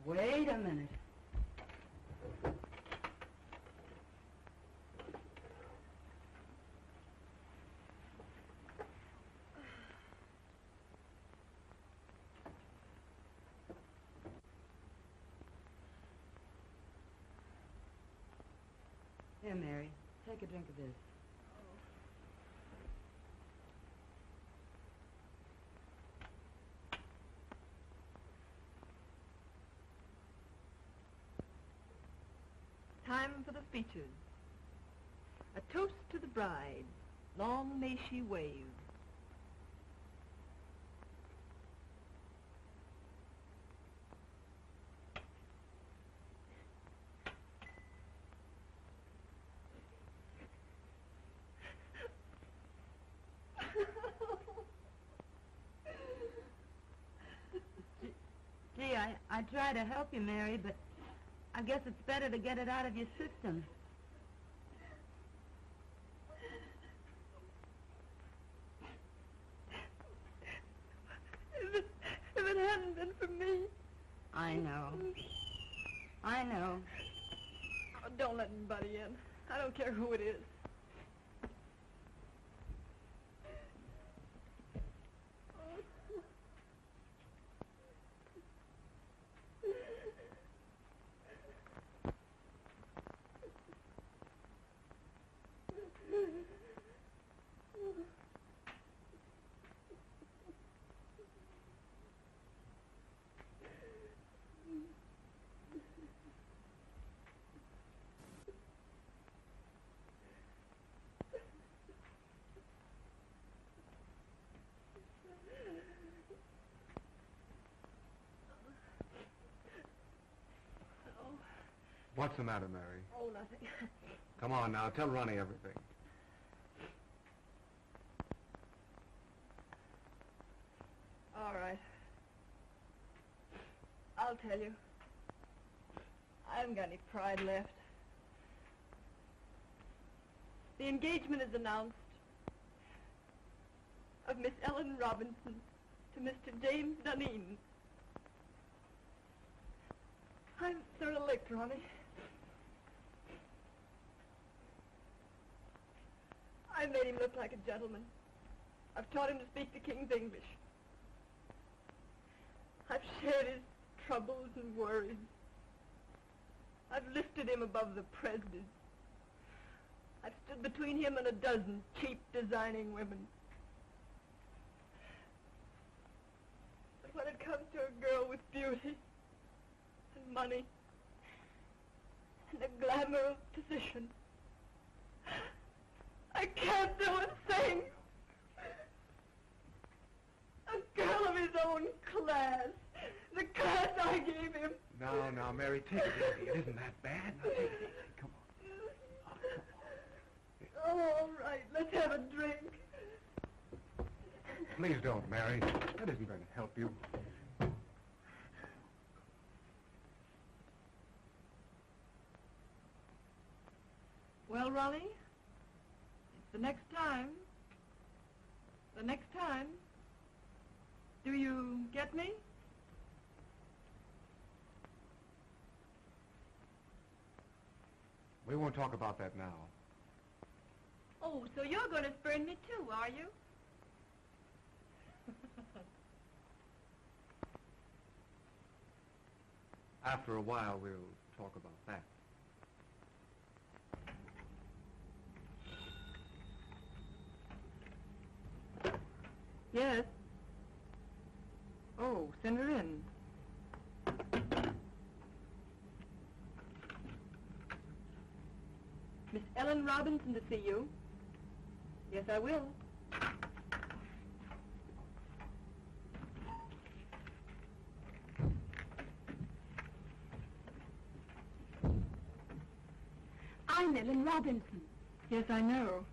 Wait a minute. Here, Mary, take a drink of this. Time for the speeches. A toast to the bride. Long may she wave. Gee, I try to help you, Mary, but I guess it's better to get it out of your system. If it hadn't been for me. I know. I know. Oh, don't let anybody in. I don't care who it is. What's the matter, Mary? Oh, nothing. Come on now, tell Ronnie everything. All right. I'll tell you. I haven't got any pride left. The engagement is announced of Miss Ellen Robinson to Mr. James Duneen. I'm Sir Elect, Ronnie. I made him look like a gentleman. I've taught him to speak the King's English. I've shared his troubles and worries. I've lifted him above the prejudice. I've stood between him and a dozen cheap designing women. But when it comes to a girl with beauty and money and the glamour of position, I can't do a thing. A girl of his own class. The class I gave him. Now, Mary, take it easy. It isn't that bad. Now, take it easy. Come on. Oh, all right. Let's have a drink. Please don't, Mary. That isn't going to help you. Well, Ronnie, it's the next time. The next time. Do you get me? We won't talk about that now. Oh, so you're going to spurn me too, are you? After a while, we'll talk about that. Yes. Oh, send her in. Miss Ellen Robinson to see you. Yes, I will. I'm Ellen Robinson. Yes, I know.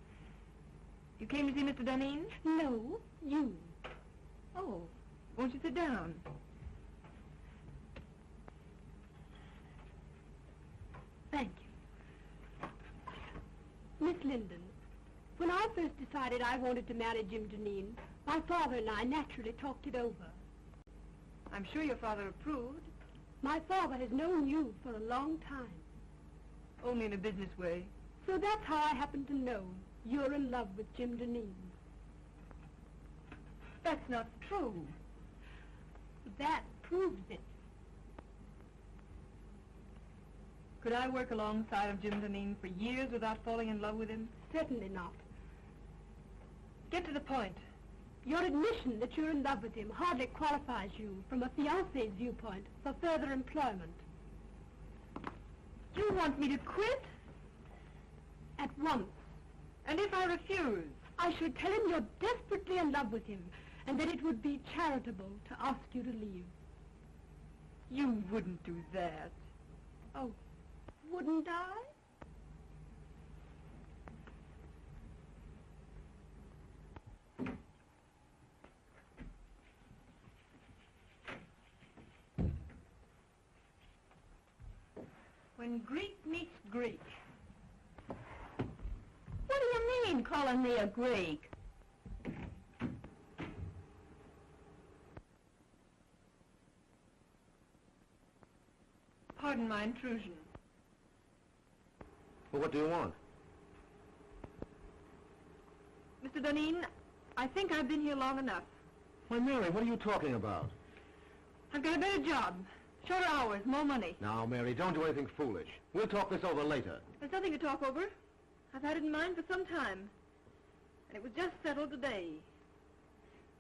You came to see Mr. Duneen? No, you. Oh, won't you sit down? Thank you. Miss Linden, when I first decided I wanted to marry Jim Duneen, my father and I naturally talked it over. I'm sure your father approved. My father has known you for a long time. Only in a business way. So that's how I happen to know you're in love with Jim Duneen. That's not true. That proves it. Could I work alongside of Jim Duneen for years without falling in love with him? Certainly not. Get to the point. Your admission that you're in love with him hardly qualifies you, from a fiancé's viewpoint, for further employment. You want me to quit? At once. And if I refuse? I should tell him you're desperately in love with him, and that it would be charitable to ask you to leave. You wouldn't do that. Oh, wouldn't I? When Greek meets Greek. What do you mean, calling me a Greek? Pardon my intrusion. Well, what do you want? Mr. Duneen, I think I've been here long enough. Why, Mary, what are you talking about? I've got a better job. Shorter hours, more money. Now, Mary, don't do anything foolish. We'll talk this over later. There's nothing to talk over. I've had it in mind for some time. And it was just settled today.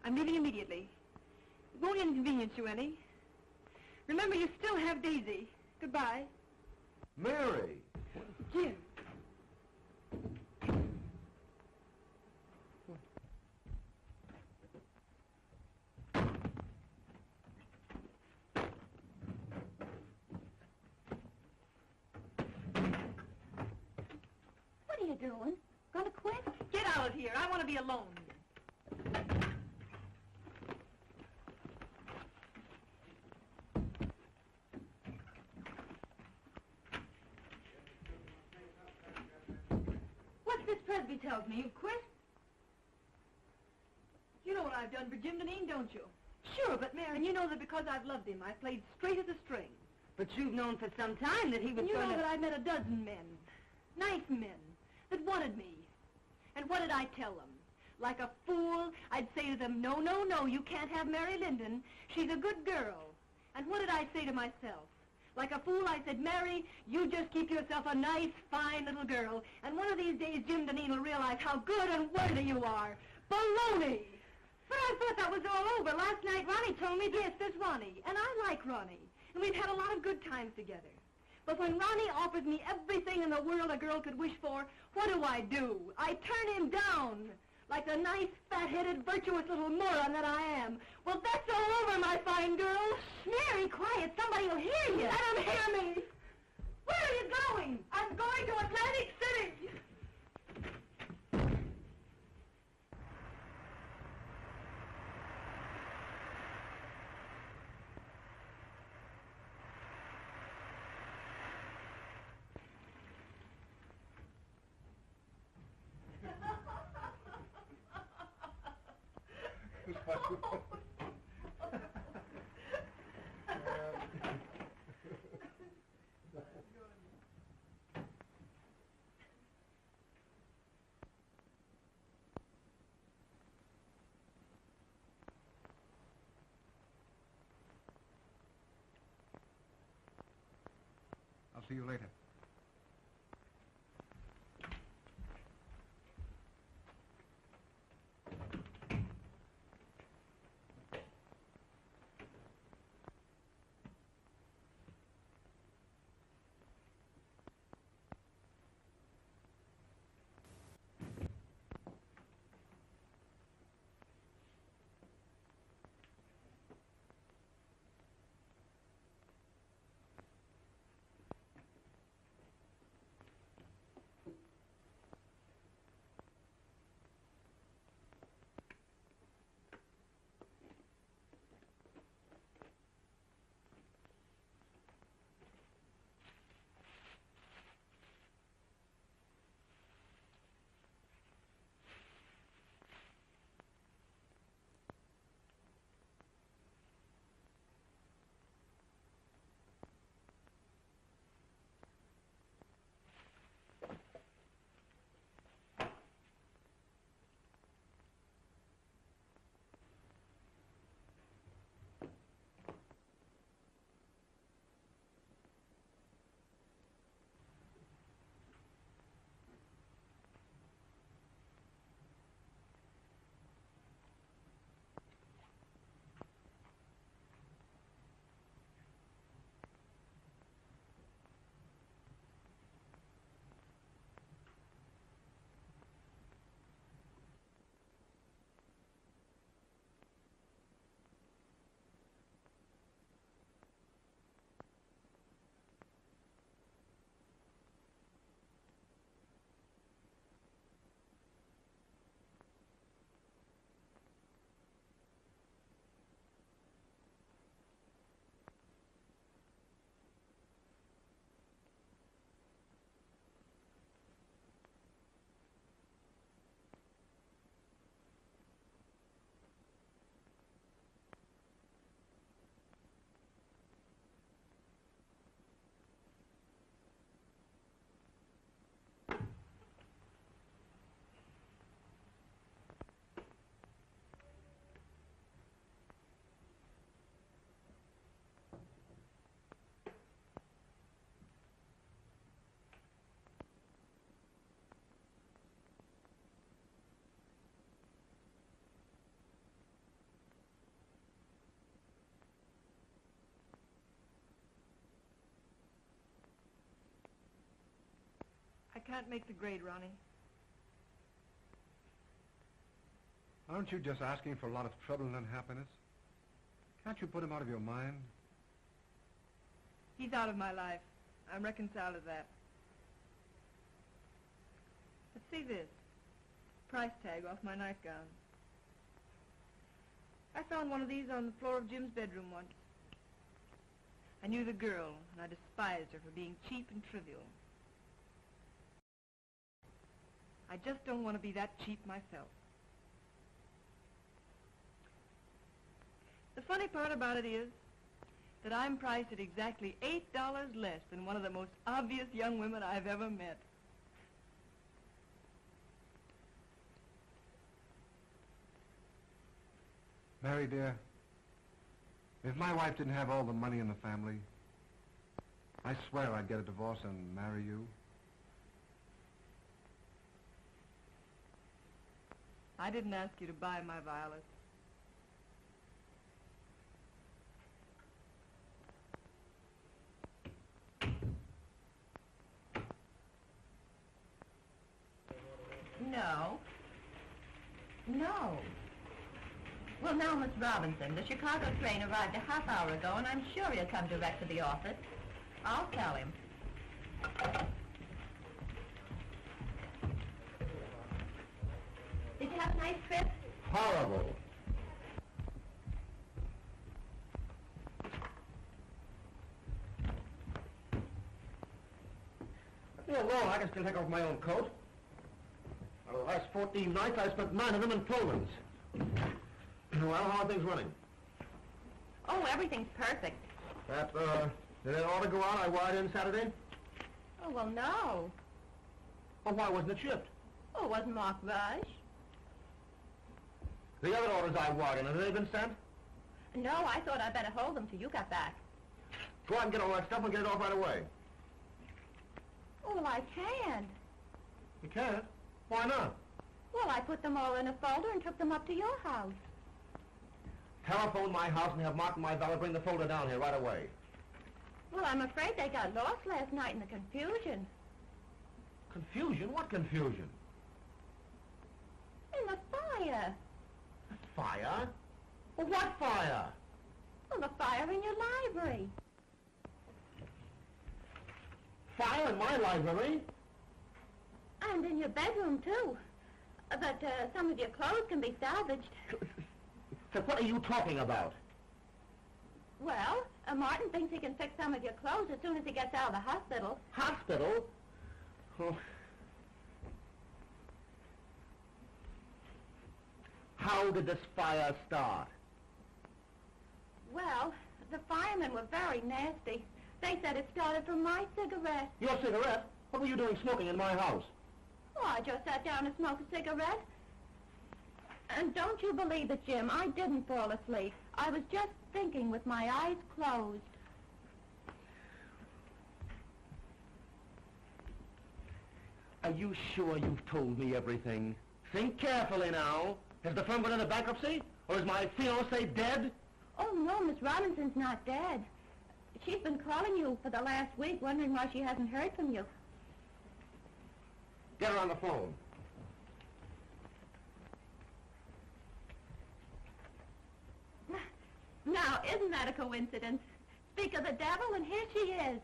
I'm leaving immediately. It won't inconvenience you any. Remember, you still have Daisy. Goodbye. Mary! Jim. doing? Gonna quit? Get out of here. I want to be alone. What's this Presby tells me? You've quit? You know what I've done for Jim Duneen, don't you? Sure, but Mary... And you know that because I've loved him, I played straight as a string. But you've known for some time that he was You know that I met a dozen men, nice men, that wanted me. And what did I tell them? Like a fool, I'd say to them, no, no, no, you can't have Mary Linden. She's a good girl. And what did I say to myself? Like a fool, I said, Mary, you just keep yourself a nice, fine little girl, and one of these days Jim Duneen will realize how good and worthy you are. Baloney! But I thought that was all over. Last night, Ronnie told me, yes, there's Ronnie, and I like Ronnie, and we've had a lot of good times together. But when Ronnie offers me everything in the world a girl could wish for, what do? I turn him down, like the nice, fat-headed, virtuous little moron that I am. Well, that's all over, my fine girl. Mary, quiet. Somebody will hear you. Let him hear me. Where are you going? I'm going to Atlantic City. I'll see you later. I can't make the grade, Ronnie. Aren't you just asking for a lot of trouble and unhappiness? Can't you put him out of your mind? He's out of my life. I'm reconciled to that. But See this. Price tag off my nightgown. I found one of these on the floor of Jim's bedroom once. I knew the girl, and I despised her for being cheap and trivial. I just don't want to be that cheap myself. The funny part about it is that I'm priced at exactly $8 less than one of the most obvious young women I've ever met. Mary, dear, if my wife didn't have all the money in the family, I swear I'd get a divorce and marry you. I didn't ask you to buy my violets. No. No. Well, now, Miss Robinson, the Chicago train arrived a half hour ago, and I'm sure he'll come direct to the office. I'll tell him. Did you have a nice trip? Horrible. Leave me alone. I can still take off my own coat. Out of the last 14 nights, I spent 9 of them in Pullmans. Well, how are things running? Oh, everything's perfect. Did that order go out I wired in Saturday? Oh, well, no. Well, why wasn't it shipped? Oh, it wasn't marked rush. The other orders I wired in, have they been sent? No, I thought I'd better hold them till you got back. Go out and get all that stuff and get it off right away. Oh, well, I can't. You can't? Why not? Well, I put them all in a folder and took them up to your house. Telephone my house and have Martin, my valet, bring the folder down here right away. Well, I'm afraid they got lost last night in the confusion. Confusion? What confusion? In the fire. Fire? Well, what fire? Well, the fire in your library. Fire in my library? And in your bedroom, too. But some of your clothes can be salvaged. So what are you talking about? Well, Martin thinks he can fix some of your clothes as soon as he gets out of the hospital. Hospital? Oh. How did this fire start? Well, the firemen were very nasty. They said it started from my cigarette. Your cigarette? What were you doing smoking in my house? Oh, I just sat down to smoke a cigarette. And don't you believe it, Jim, I didn't fall asleep. I was just thinking with my eyes closed. Are you sure you've told me everything? Think carefully now. Has the firm gone into bankruptcy? Or is my fiancée dead? Oh, no, Miss Robinson's not dead. She's been calling you for the last week, wondering why she hasn't heard from you. Get her on the phone. Now, isn't that a coincidence? Speak of the devil, and here she is.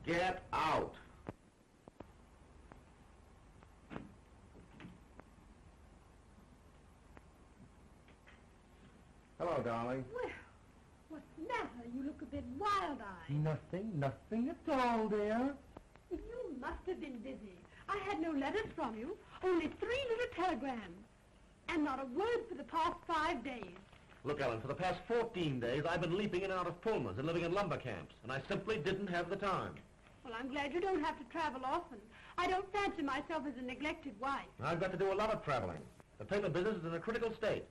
Get out. Hello, darling. Well, what's the matter? You look a bit wild-eyed. Nothing at all, dear. You must have been busy. I had no letters from you, only 3 little telegrams. And not a word for the past 5 days. Look, Ellen, for the past 14 days, I've been leaping in and out of Pullmans and living in lumber camps, and I simply didn't have the time. Well, I'm glad you don't have to travel often. I don't fancy myself as a neglected wife. I've got to do a lot of traveling. The paper business is in a critical state.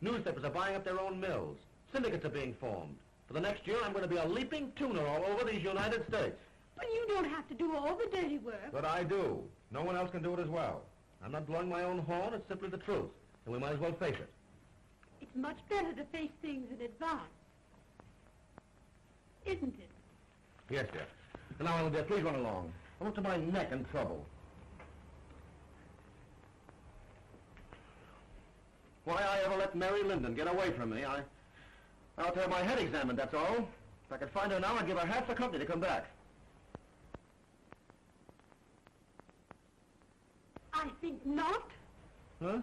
Newspapers are buying up their own mills. Syndicates are being formed. For the next year, I'm going to be a leaping tuner all over these United States. But you don't have to do all the dirty work. But I do. No one else can do it as well. I'm not blowing my own horn. It's simply the truth. And we might as well face it. It's much better to face things in advance. Isn't it? Yes, dear. And now, Ellen, dear, please run along. I'm up to my neck in trouble. Why I ever let Mary Linden get away from me, I'll have my head examined, that's all. If I could find her now, I'd give her half the company to come back. I think not. Huh?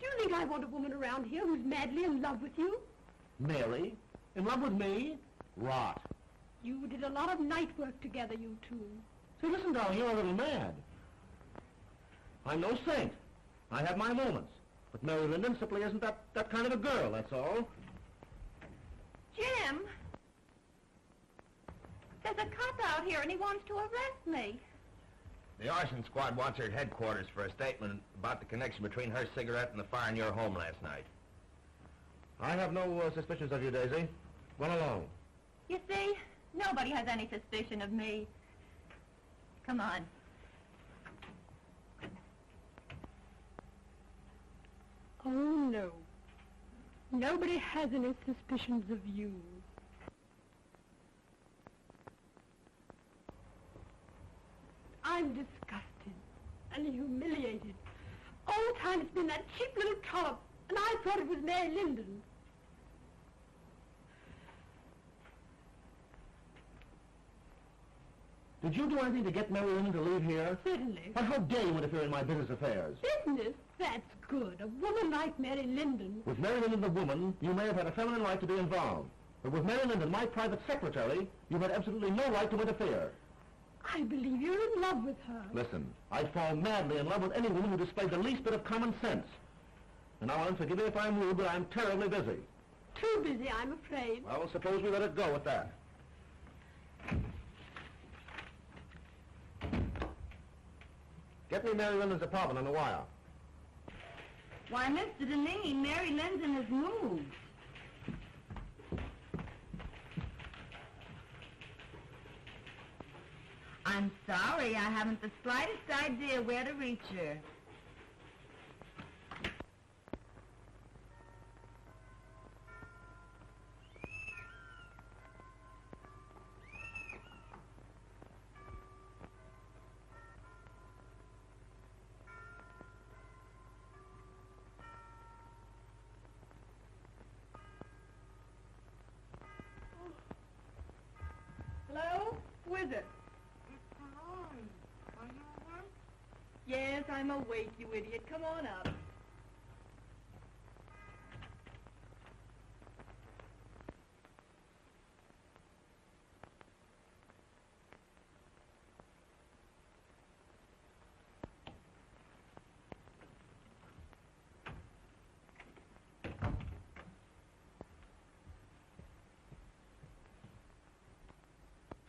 Do you think I want a woman around here who's madly in love with you? Mary? In love with me? Rot. You did a lot of night work together, you two. See, listen, darling, you're a little mad. I'm no saint. I have my moments. But Mary Linden simply isn't that kind of a girl, that's all. Jim! There's a cop out here and he wants to arrest me. The arson squad wants her at headquarters for a statement about the connection between her cigarette and the fire in your home last night. I have no suspicions of you, Daisy. Run along. You see, nobody has any suspicion of me. Come on. Oh, no. Nobody has any suspicions of you. I'm disgusted and humiliated. All the time it's been that cheap little trollop, and I thought it was Mary Linden. Did you do anything to get Mary Linden to leave here? Certainly. But how dare you interfere in my business affairs? Business? That's good. A woman like Mary Linden. With Mary Linden, the woman, you may have had a feminine right to be involved. But with Mary Linden, my private secretary, you had absolutely no right to interfere. I believe you're in love with her. Listen, I'd fall madly in love with any woman who displayed the least bit of common sense. And now, forgive me if I'm rude, but I'm terribly busy. Too busy, I'm afraid. Well, suppose we let it go at that. Get me Mary Linden's apartment on the wire. Why, Mr. Duneen, Mary Linden has moved. I'm sorry, I haven't the slightest idea where to reach her. Hello? Who is it? Are you awake? Yes, I'm awake, you idiot. Come on up.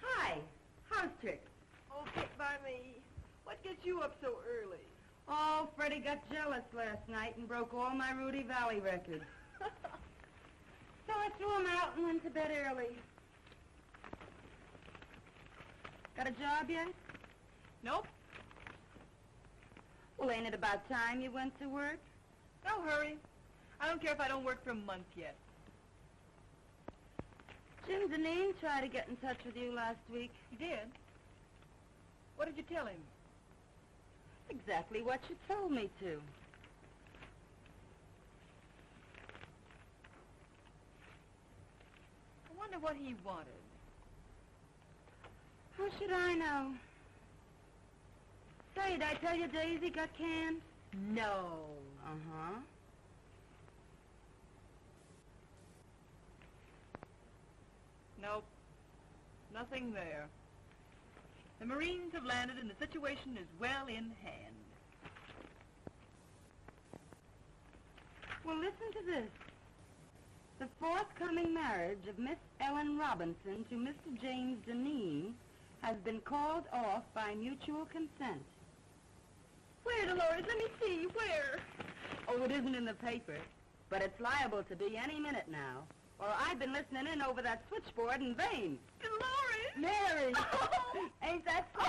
Hi, house trick. Oh, get by me. What gets you up so early? Oh, Freddie got jealous last night and broke all my Rudy Valley records. So I threw him out and went to bed early. Got a job yet? Nope. Well, ain't it about time you went to work? No hurry. I don't care if I don't work for a month yet. Jim Duneen tried to get in touch with you last week. He did? What did you tell him? Exactly what you told me to. I wonder what he wanted. How should I know? Say, did I tell you Daisy got canned? No. Uh-huh. Nope. Nothing there. The Marines have landed and the situation is well in hand. Well, listen to this. The forthcoming marriage of Miss Ellen Robinson to Mr. James Duneen has been called off by mutual consent. Where, Dolores? Let me see. Where? Oh, it isn't in the paper, but it's liable to be any minute now. Or I've been listening in over that switchboard in vain. Dolores! Mary! Oh. Ain't that sweet?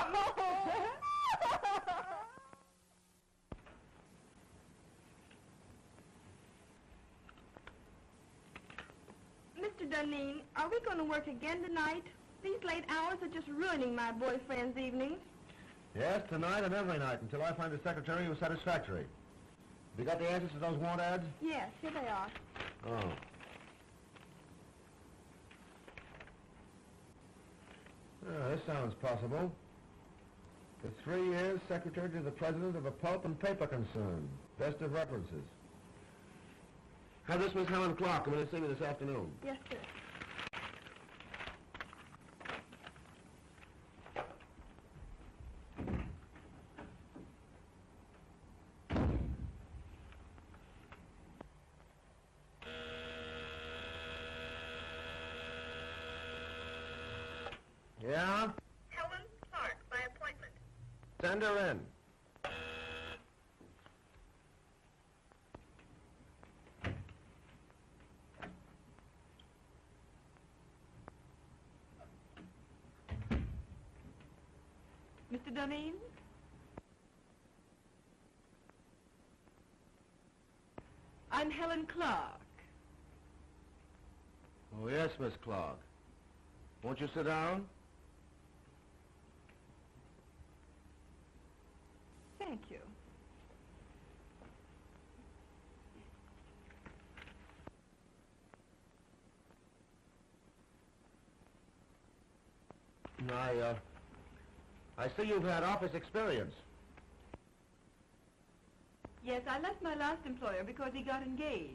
Mr. Duneen, are we going to work again tonight? These late hours are just ruining my boyfriend's evenings. Yes, tonight and every night, until I find a secretary who's satisfactory. Have you got the answers to those want ads? Yes, here they are. Oh. This sounds possible. For 3 years, secretary to the president of a pulp and paper concern. Best of references. Have this Miss Helen Clark come in and see me this afternoon. Yes, sir. Yeah? Helen Clark, by appointment. Send her in. Mr. Duneen? I'm Helen Clark. Oh, yes, Miss Clark. Won't you sit down? Thank you. I see you've had office experience. Yes, I left my last employer because he got engaged.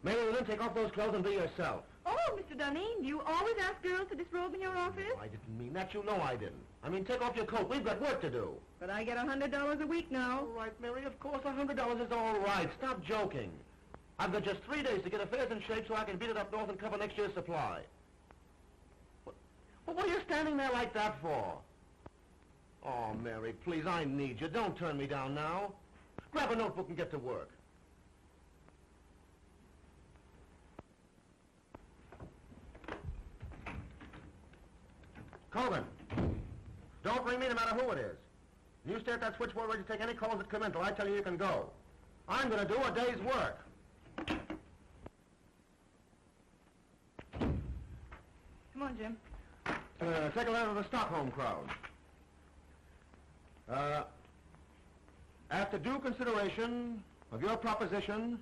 Mary Linden, take off those clothes and be yourself. Oh, Mr. Duneen, do you always ask girls to disrobe in your office? I didn't mean that. You know I didn't. I mean, take off your coat. We've got work to do. But I get $100 a week now. All right, Mary, of course $100 is all right. Stop joking. I've got just 3 days to get affairs in shape so I can beat it up north and cover next year's supply. What are you standing there like that for? Oh, Mary, please, I need you. Don't turn me down now. Grab a notebook and get to work. Colgan, don't ring me no matter who it is. You stay at that switchboard ready to take any calls that come in till I tell you you can go. I'm going to do a day's work. Come on, Jim. Take a letter to the Stockholm crowd. After due consideration of your proposition,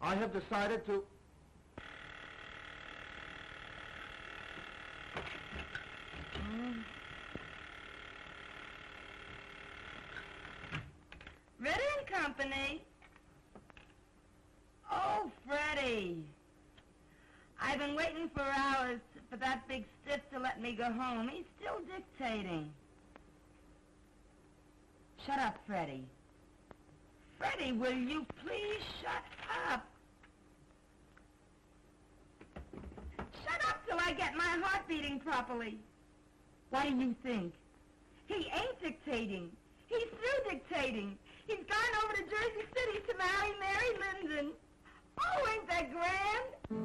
I have decided to... Ritter Company. Oh, Freddie. I've been waiting for hours for that big stiff to let me go home. He's still dictating. Shut up, Freddie. Freddie, will you please shut up? Shut up till I get my heart beating properly. What do you think? He ain't dictating. He's through dictating. He's gone over to Jersey City to marry Mary Linden. Oh, ain't that grand?